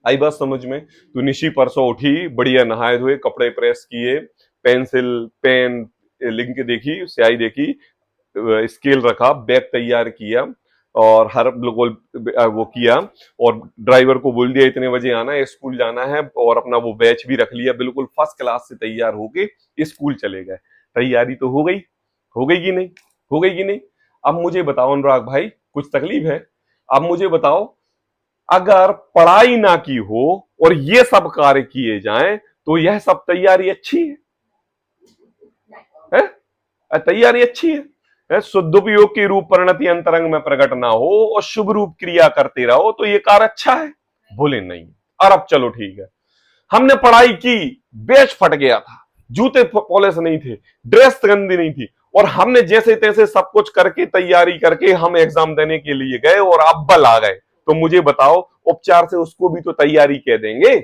आई बात समझ में? तो निशी परसों उठी, बढ़िया नहाए धोए, कपड़े प्रेस किए, पेंसिल पेन लिंक देखी, स्याही देखी, स्केल रखा, बैग तैयार किया और हर वो किया, और ड्राइवर को बोल दिया इतने बजे आना है, स्कूल जाना है, और अपना वो बैच भी रख लिया, बिल्कुल फर्स्ट क्लास से तैयार होके स्कूल चले गए। तैयारी तो हो गई, हो गई कि नहीं? हो गई कि नहीं? अब मुझे बताओ अनुराग भाई, कुछ तकलीफ है? अब मुझे बताओ, अगर पढ़ाई ना की हो और ये सब कार्य किए जाएं तो यह सब तैयारी अच्छी है? तैयारी अच्छी है? शुद्धोपयोग की रूप परिणति अंतरंग में प्रकट ना हो और शुभ रूप क्रिया करते रहो तो ये कार्य अच्छा है? बोले नहीं। और अब चलो ठीक है, हमने पढ़ाई की, बैच फट गया था, जूते पॉलिश नहीं थे, ड्रेस गंदी नहीं थी, और हमने जैसे तैसे सब कुछ करके तैयारी करके हम एग्जाम देने के लिए गए और अव्वल आ गए, तो मुझे बताओ उपचार से उसको भी तो तैयारी कह देंगे।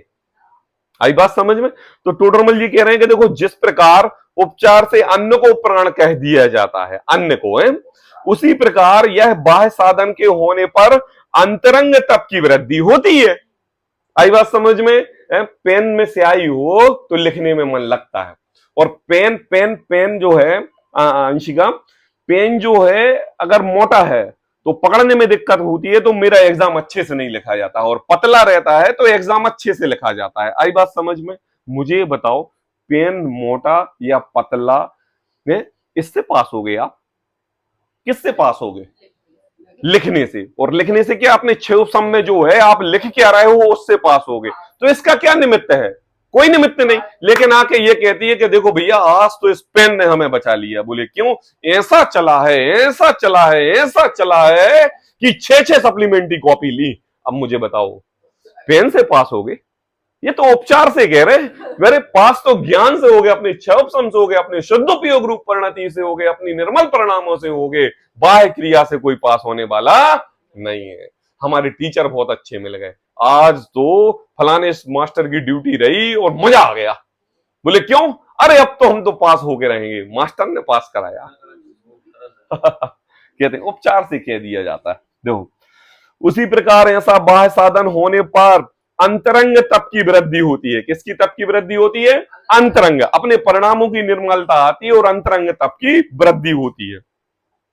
आई बात समझ में? तो टोडरमल जी कह रहे हैं कि देखो, जिस प्रकार उपचार से अन्न को प्राण कह दिया जाता है, अन्न को है, उसी प्रकार यह बाह्य साधन के होने पर अंतरंग तप की वृद्धि होती है। आई बात समझ में? पेन में स्याही हो तो लिखने में मन लगता है, और पेन पेन पेन जो है अंशिका, पेन जो है अगर मोटा है तो पकड़ने में दिक्कत होती है, तो मेरा एग्जाम अच्छे से नहीं लिखा जाता, और पतला रहता है तो एग्जाम अच्छे से लिखा जाता है। आई बात समझ में? मुझे बताओ, पेन मोटा या पतला, इससे पास हो गए आप? किससे पास हो गए? लिखने से। और लिखने से क्या, अपने छह सम में जो है आप लिख क्या रहे हो उससे पास हो गए। तो इसका क्या निमित्त है? कोई निमित्त नहीं। लेकिन आके ये कहती है कि देखो भैया, आज तो इस पेन ने हमें बचा लिया। बोले क्यों? ऐसा चला है, ऐसा चला है, ऐसा चला है कि 6 सप्लीमेंट्री कॉपी ली। अब मुझे बताओ, पेन से पास हो गए? ये तो उपचार से कह रहे, मेरे पास तो ज्ञान से हो गए, अपने क्षम से हो गए, अपने शुद्धोपयोग रूप परिणति से हो गए, अपनी निर्मल परिणामों से हो गए। बाह्य क्रिया से कोई पास होने वाला नहीं है। हमारे टीचर बहुत अच्छे मिल गए, आज तो फलाने मास्टर की ड्यूटी रही और मजा आ गया। बोले क्यों? अरे अब तो हम तो पास होके रहेंगे, मास्टर ने पास कराया। कहते हैं उपचार से कह दिया जाता है। देखो, उसी प्रकार ऐसा बाह्य साधन होने पर अंतरंग तप की वृद्धि होती है। किसकी तप की वृद्धि होती है? अंतरंग, अपने परिणामों की निर्मलता आती है और अंतरंग तप की वृद्धि होती है।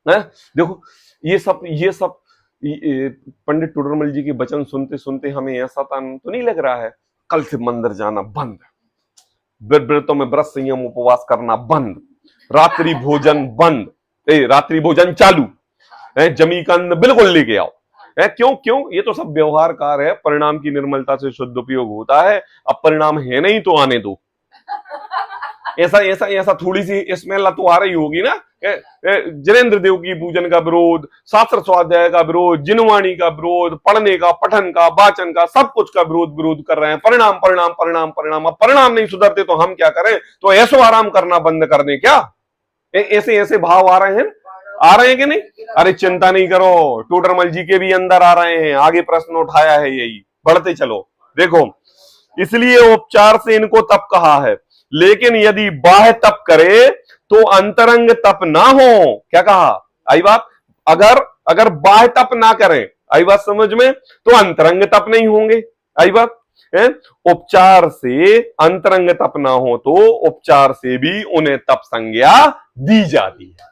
देखो, ये सब पंडित टोडरमल जी के वचन सुनते सुनते हमें ऐसा तो नहीं लग रहा है कल से मंदिर जाना बंद, व्रतों में व्रत संयम उपवास करना बंद, रात्रि भोजन बंद, रात्रि भोजन चालू, जमी का अन्न बिल्कुल लेके आओ। क्यों क्यों? ये तो सब व्यवहार कार्य है, परिणाम की निर्मलता से शुद्ध उपयोग होता है। अब परिणाम है नहीं तो आने दो। ऐसा ऐसा ऐसा थोड़ी सी स्मेल तो आ रही होगी ना। जनेन्द्र देव की पूजन का विरोध, शास्त्र स्वाध्याय का विरोध, जिनवाणी का विरोध, पढ़ने का, पठन का, वाचन का, सब कुछ का विरोध कर रहे हैं। परिणाम परिणाम परिणाम परिणाम। अब परिणाम नहीं सुधरते तो हम क्या करें? तो ऐसो आराम करना बंद कर दें क्या? ऐसे ऐसे भाव आ रहे हैं कि नहीं? अरे चिंता नहीं करो, टोडरमल जी के भी अंदर आ रहे हैं, आगे प्रश्न उठाया है, यही बढ़ते चलो। देखो, इसलिए उपचार से इनको तप कहा है, लेकिन यदि बाह्य तप करे तो अंतरंग तप ना हो। क्या कहा? आई बात? अगर बाह्य तप ना करें, आई बात समझ में, तो अंतरंग तप नहीं होंगे। आई बात है? उपचार से अंतरंग तप ना हो तो उपचार से भी उन्हें तप संज्ञा दी जाती है।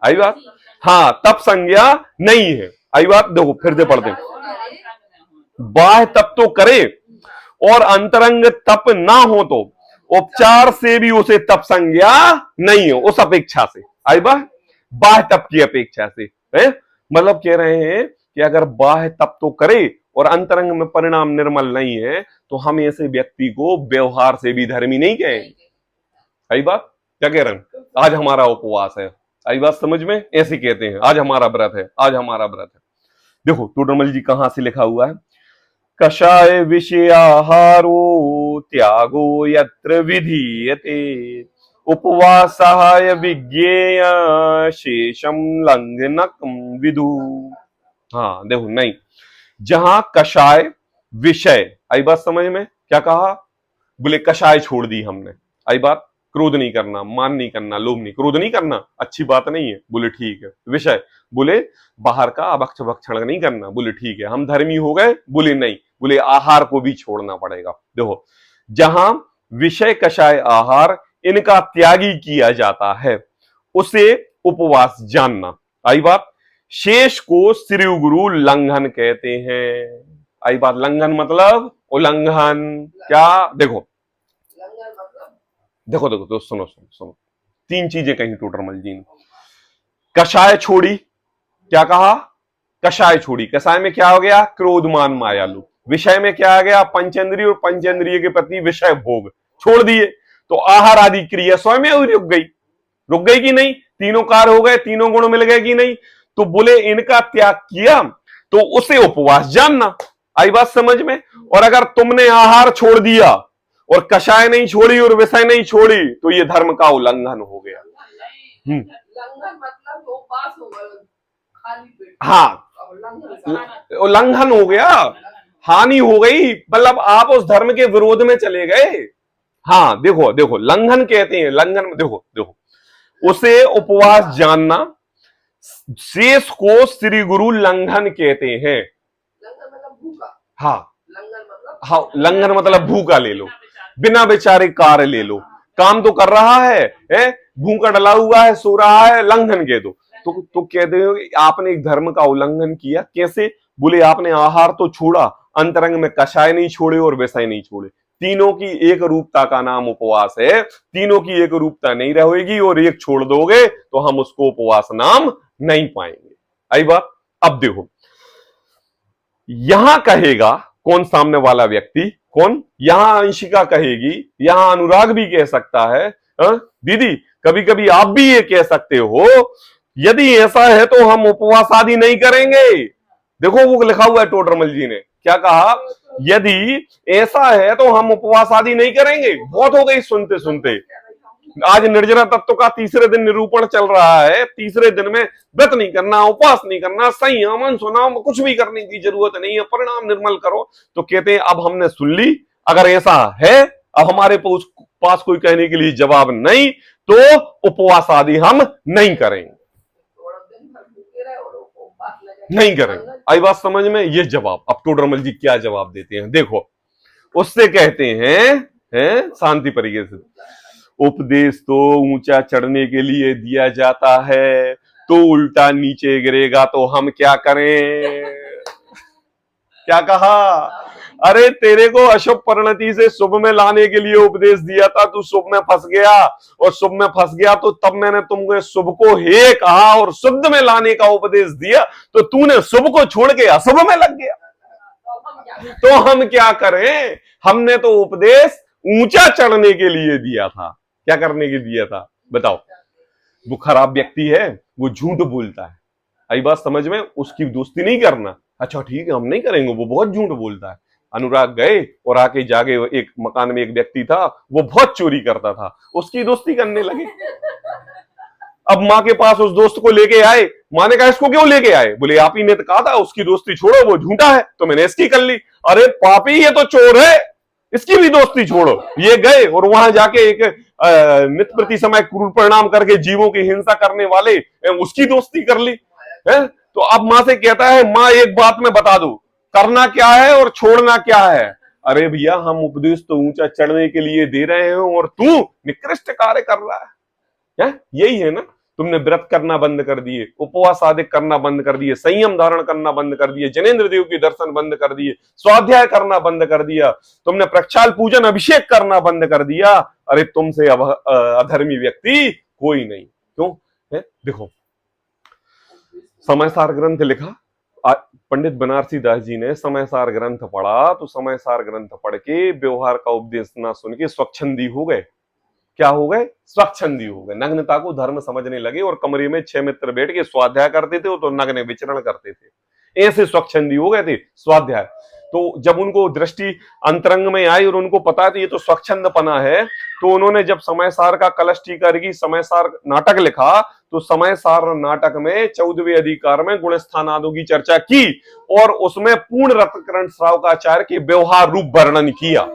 आई बात? हाँ, तप संज्ञा नहीं है। आई बात? देखो फिर से पढ़ते हैं, बाह्य तप तो करे और अंतरंग तप ना हो तो उपचार से भी उसे तप संज्ञा नहीं हो, उस अपेक्षा से। आई बात? बाह्य तप की अपेक्षा से है? मतलब कह रहे हैं कि अगर बाह्य तप तो करे और अंतरंग में परिणाम निर्मल नहीं है तो हम ऐसे व्यक्ति को व्यवहार से भी धर्मी नहीं कहेंगे। आई बात? क्या कह रहे हैं? आज हमारा उपवास है, आई बात समझ में, ऐसे कहते हैं आज हमारा व्रत है, आज हमारा व्रत है। देखो टोडरमल जी कहां से लिखा हुआ है, कषाय विषयाहारो त्यागो यत्र विधीयते उपवासाय विज्ञेय शेषम लंघनकम विदु। हाँ देखो, नहीं, जहां कषाय विषय, आई बात समझ में, क्या कहा? बोले कषाय छोड़ दी हमने। आई बात? क्रोध नहीं करना, मान नहीं करना, लोभ नहीं, क्रोध नहीं करना, अच्छी बात नहीं है। बोले ठीक है। विषय, बोले बाहर का अभक्ष भक्षण नहीं करना। बोले ठीक है, हम धर्मी हो गए। बोले नहीं, बोले आहार को भी छोड़ना पड़ेगा। देखो, जहां विषय कषाय आहार इनका त्यागी किया जाता है उसे उपवास जानना। आई बात? शेष को श्री गुरु लंघन कहते हैं। आई बात? लंघन मतलब उल्लंघन। क्या? देखो देखो देखो तो सुनो सुनो सुनो, तीन चीजें कही टोडरमल जी ने। कषाय छोड़ी, क्या कहा? कषाय छोड़ी। कषाय में क्या हो गया? क्रोध मान मायालु। विषय में क्या आ गया? पंचेंद्रिय, और पंचेंद्रिय के प्रति विषय भोग छोड़ दिए, तो आहार आदि क्रिया स्वयं में रुक गई कि नहीं? तीनों कार्य हो गए, तीनों गुण मिल गए कि नहीं? तो बोले इनका त्याग किया तो उसे उपवास जानना। आई बात समझ में? और अगर तुमने आहार छोड़ दिया और कषाय नहीं छोड़ी और विषय नहीं छोड़ी तो ये धर्म का उल्लंघन हो गया। उल्लंघन मतलब उपवास हो गया, खाली पेट। हाँ, उल्लंघन हो गया, हानि हो गई, मतलब आप उस धर्म के विरोध में चले गए। हाँ देखो देखो, लंघन कहते हैं, लंघन, देखो देखो, उसे उपवास जानना, शेष को श्री गुरु लंघन कहते हैं। लंघन मतलब भूखा। हाँ, हाँ, लंघन मतलब भूखा ले लो, बिना बेचारे कार्य ले लो, काम तो कर रहा है भूखा डला हुआ है, सो रहा है, लंघन कह दो। तो कहते हो आपने एक धर्म का उल्लंघन किया। कैसे? बोले आपने आहार तो छोड़ा, अंतरंग में कषाय नहीं छोड़े और विषय नहीं छोड़े। तीनों की एक रूपता का नाम उपवास है। तीनों की एक रूपता नहीं रहेगी और एक छोड़ दोगे तो हम उसको उपवास नाम नहीं पाएंगे। आई बात? अब देखो, यहां कहेगा कौन सामने वाला व्यक्ति? कौन? यहां अंशिका कहेगी, यहां अनुराग भी कह सकता है, दीदी कभी कभी आप भी ये कह सकते हो, यदि ऐसा है तो हम उपवास आदि नहीं करेंगे। देखो वो लिखा हुआ है टोडरमल जी ने, क्या कहा? यदि ऐसा है तो हम उपवास आदि नहीं करेंगे। बहुत हो गई सुनते सुनते। आज निर्जरा तत्व का तीसरे दिन निरूपण चल रहा है। तीसरे दिन में व्रत नहीं करना, उपवास नहीं करना, संयम सुनाम कुछ भी करने की जरूरत नहीं है, परिणाम निर्मल करो। तो कहते हैं अब हमने सुन ली, अगर ऐसा है, अब हमारे पास कोई कहने के लिए जवाब नहीं, तो उपवास आदि हम नहीं करेंगे, नहीं करेंगे। आई बात समझ में? ये जवाब अब टोडरमल जी क्या जवाब देते हैं, देखो। उससे कहते हैं शांति तरीके से, उपदेश तो ऊंचा चढ़ने के लिए दिया जाता है, तो उल्टा नीचे गिरेगा तो हम क्या करें? क्या कहा? अरे तेरे को अशुभ परिणति से शुभ में लाने के लिए उपदेश दिया था, तू शुभ में फंस गया, और शुभ में फंस गया तो तब मैंने तुमको शुभ को हे कहा और शुद्ध में लाने का उपदेश दिया, तो तूने शुभ को छोड़ के अशुभ में लग गया। तो हम क्या करें? हमने तो उपदेश ऊंचा चढ़ने के लिए दिया था, क्या करने के दिया था बताओ? वो खराब व्यक्ति है, वो झूठ बोलता है, आई बात समझ में? उसकी दोस्ती नहीं करना। अच्छा ठीक है, हम नहीं करेंगे, वो बहुत झूठ बोलता है। अनुराग गए और आके जागे, एक मकान में एक व्यक्ति था, वो बहुत चोरी करता था, उसकी दोस्ती करने लगे। अब माँ के पास उस दोस्त को लेके आए, माँ ने कहा इसको क्यों लेके आए? बोले आप ही ने तो कहा था उसकी दोस्ती छोड़ो, वो झूठा है, तो मैंने इसकी कर ली। अरे पापी, ये तो चोर है, इसकी भी दोस्ती छोड़ो। ये गए और वहां जाके एक नित्य प्रति समय क्रूर परिणाम करके जीवों की हिंसा करने वाले उसकी दोस्ती कर ली है। तो अब माँ से कहता है, माँ एक बात में बता दो, करना क्या है और छोड़ना क्या है? अरे भैया, हम उपदेश तो ऊंचा चढ़ने के लिए दे रहे हैं और तू निकृष्ट कार्य कर रहा है? यही है ना, तुमने व्रत करना बंद कर दिए, उपवास आदि करना बंद कर दिए, संयम धारण करना बंद कर दिए, जनेन्द्र देव के दर्शन बंद कर दिए, स्वाध्याय करना बंद कर दिया, तुमने प्रक्षाल पूजन अभिषेक करना बंद कर दिया। अरे तुमसे अब अधर्मी व्यक्ति कोई नहीं। क्यों है? देखो, समय सार ग्रंथ लिखा, पंडित बनारसी दास जी ने समय सार ग्रंथ पढ़ा, तो समय सार ग्रंथ पढ़ के व्यवहार का उपदेश ना सुन के स्वच्छंदी हो गए। क्या हो गए? स्वच्छंदी हो गए, नग्नता को धर्म समझने लगे और कमरे में 6 मित्र बैठ के स्वाध्याय करते थे तो नग्न विचरण करते थे। ऐसे स्वच्छंदी हो गए थे स्वाध्याय। तो जब उनको दृष्टि अंतरंग में आई और उनको पता था ये तो स्वच्छंदपना है, तो उन्होंने जब समय सार का कलश टीका समय सार नाटक लिखा, तो समय सार नाटक में 14वें अधिकार में गुण स्थान आदि की चर्चा की और उसमें पूर्ण रत्नकरण श्रावकाचार्य के व्यवहार रूप वर्णन किया।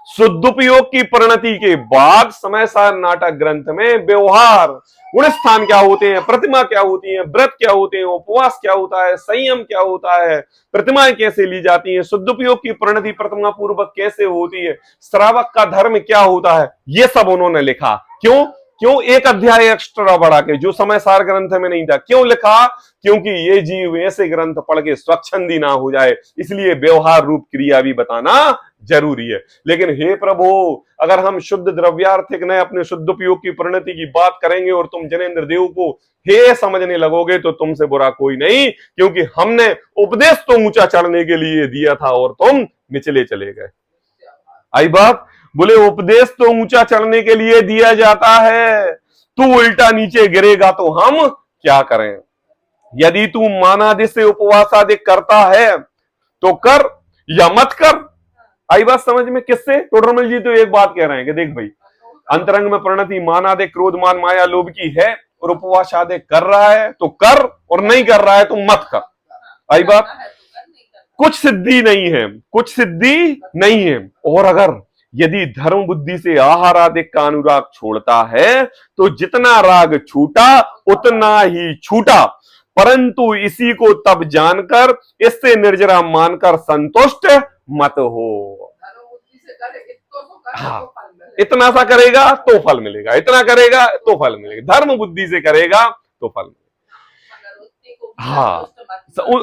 शुद्धोपयोग की परिणति के बाद समय सार नाटक ग्रंथ में व्यवहार, गुण स्थान क्या होते हैं, प्रतिमा क्या होती है, व्रत क्या होते हैं, उपवास क्या होता है, संयम क्या होता है, प्रतिमाएं कैसे ली जाती हैं, शुद्धोपयोग की परिणति प्रतिमा पूर्वक कैसे होती है, श्रावक का धर्म क्या होता है, ये सब उन्होंने लिखा। क्यों? एक अध्याय एक्स्ट्रा बढ़ा के, जो समय सार ग्रंथ में नहीं था। क्यों लिखा? क्योंकि ये जीव ऐसे ग्रंथ पढ़ के स्वच्छंदी ना हो जाए, इसलिए व्यवहार रूप क्रिया भी बताना जरूरी है। लेकिन हे प्रभु, अगर हम शुद्ध द्रव्यार्थिक ने अपने शुद्ध उपयोग की परिणति की बात करेंगे और तुम जनेन्द्र देव को हे समझने लगोगे तो तुमसे बुरा कोई नहीं, क्योंकि हमने उपदेश तो ऊंचा चढ़ने के लिए दिया था और तुम निचले चले गए। आई बात? बोले उपदेश तो ऊंचा चढ़ने के लिए दिया जाता है, तू उल्टा नीचे गिरेगा तो हम क्या करें? यदि तू मानादि से उपवास आदि करता है तो कर या मत कर। आई बात समझ में? किससे? टोडरमल जी तो एक बात कह रहे हैं कि देख भाई, अंतरंग में परिणति मान आदि क्रोध मान माया लोभ की है और उपवास आदि कर रहा है तो कर, और नहीं कर रहा है तो मत कर। आई बात? कुछ सिद्धि नहीं है, कुछ सिद्धि नहीं है। और अगर यदि धर्म बुद्धि से आहार आदि का अनुराग छोड़ता है तो जितना राग छूटा उतना ही छूटा, परंतु इसी को तब जानकर इससे निर्जरा मानकर संतुष्ट मत हो। हाँ, इतना सा करेगा तो फल मिलेगा, इतना करेगा तो फल मिलेगा, धर्म बुद्धि से करेगा तो फल मिलेगा।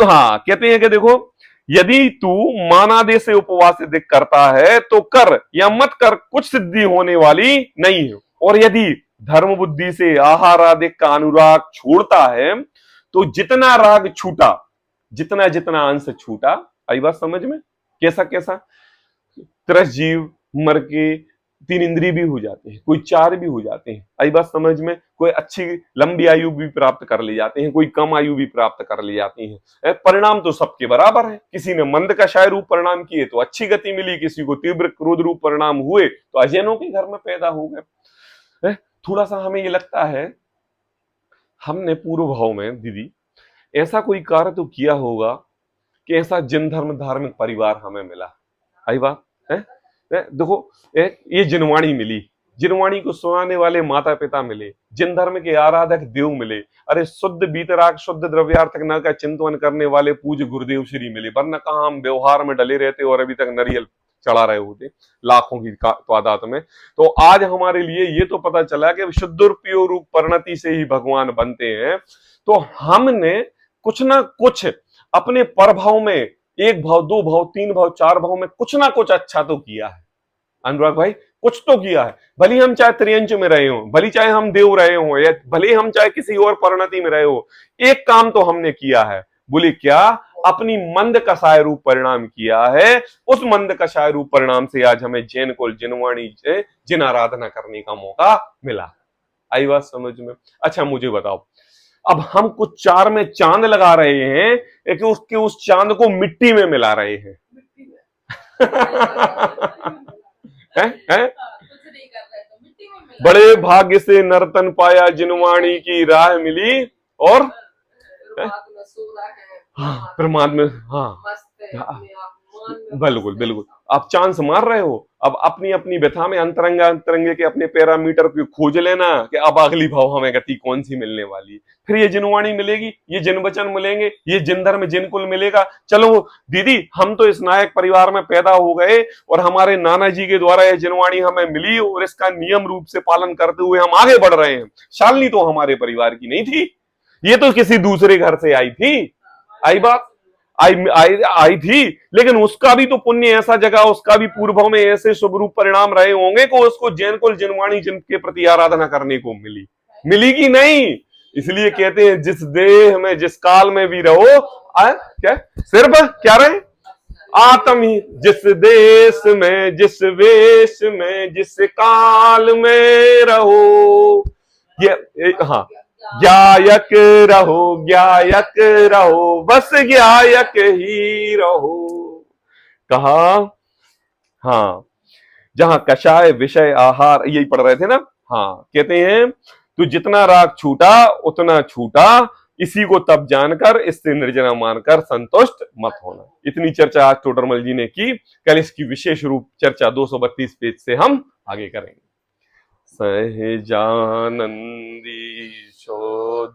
हाँ, कहते हैं कि देखो, यदि तू मानादेश से उपवास करता है तो कर या मत कर, कुछ सिद्धि होने वाली नहीं है। और यदि धर्म बुद्धि से आहार आदि का अनुराग छोड़ता है तो जितना राग छूटा, जितना जितना अंश छूटा। आई बात समझ में? कैसा कैसा? 30 जीव मर के 3 इंद्रिय भी हो जाते हैं, कोई 4 भी हो जाते हैं। आई बात समझ में? कोई अच्छी लंबी आयु भी प्राप्त कर ले जाते हैं, कोई कम आयु भी प्राप्त कर ले जाती है। परिणाम तो सबके बराबर है। किसी ने मंद कषाय रूप परिणाम किए तो अच्छी गति मिली, किसी को तीव्र क्रोध रूप परिणाम हुए तो अजैनों के घर में पैदा हो गए। थोड़ा सा हमें ये लगता है हमने पूर्व भाव में दीदी ऐसा कोई कार्य तो किया होगा कि ऐसा जिन धर्म धार्मिक परिवार हमें मिला। आई बात है? देखो, ये जिनवाणी मिली, जिनवाणी को सुनाने वाले माता पिता मिले, जिन धर्म के आराधक देव मिले, अरे शुद्ध बीतराग शुद्ध द्रव्यार्थक न का चिंतन करने वाले पूज्य गुरुदेव श्री मिले, वरना कहां हम व्यवहार में डले रहते और अभी तक नरियल चढ़ा रहे होते लाखों की तादाद में। तो आज हमारे लिए ये तो पता चला कि शुद्ध रूप परिणति से ही भगवान बनते हैं। तो हमने कुछ ना कुछ अपने प्रभाव में, 1 भाव 2 भाव 3 भाव 4 भाव में कुछ ना कुछ अच्छा तो किया है। अनुराग भाई, कुछ तो किया है। भले हम चाहे त्रियंच में रहे हो, भले चाहे हम देव रहे हो, या भले हम चाहे किसी और परिणति में रहे हो, एक काम तो हमने किया है। बोले क्या? अपनी मंद कषाय रूप परिणाम किया है। उस मंद कषाय रूप परिणाम से आज हमें जैन कुल जिनवाणी जिन आराधना करने का मौका मिला। आई बात समझ में? अच्छा मुझे बताओ, अब हम कुछ 4 में चांद लगा रहे हैं कि उसके उस चांद को मिट्टी में मिला रहे हैं। बड़े भाग्य से नर्तन पाया जिनवाणी की राह मिली और परमात्मा सो रहा है, हाँ परमात्मा, हाँ मस्त है, हाँ, अपने आप मान में बिल्कुल मस्त है। बिल्कुल। आप चांस मार रहे हो, अब अपनी अपनी व्यथा में अंतरंगा अंतरंगे के अपने पैरामीटर को खोज लेना कि अब अगली भाव हमें गति कौन सी मिलने वाली है। फिर ये जिनवाणी मिलेगी, ये जिन वचन मिलेंगे, ये जिन धर्म जिन कुल मिलेगा। चलो दीदी, हम तो इस नायक परिवार में पैदा हो गए और हमारे नाना जी के द्वारा ये जिनवाणी हमें मिली और इसका नियम रूप से पालन करते हुए हम आगे बढ़ रहे हैं। शालिनी तो हमारे परिवार की नहीं थी, ये तो किसी दूसरे घर से आई थी। आई बात, आई थी, लेकिन उसका भी तो पुण्य ऐसा जगह, उसका भी पूर्वों में ऐसे शुभ रूप परिणाम रहे होंगे कि उसको जैन कुल जिनवाणी जिनके प्रति आराधना करने को मिली, मिली कि नहीं। इसलिए कहते हैं जिस देह में जिस काल में भी रहो, क्या सिर्फ क्या रहे आत्म ही, जिस देश में जिस वेश में जिस काल में रहो, ये हाँ, ज्ञायक रहो, बस ज्ञायक ही रहो। कहा, हाँ, जहां कषाय विषय आहार, यही पढ़ रहे थे ना। हाँ, कहते हैं तू जितना राग छूटा उतना छूटा, इसी को तब जानकर इससे निर्जना मानकर संतुष्ट मत होना। इतनी चर्चा आज टोडरमल जी ने की। कल इसकी विशेष रूप चर्चा 232 पेज से हम आगे करेंगे। सहजानंदी शोध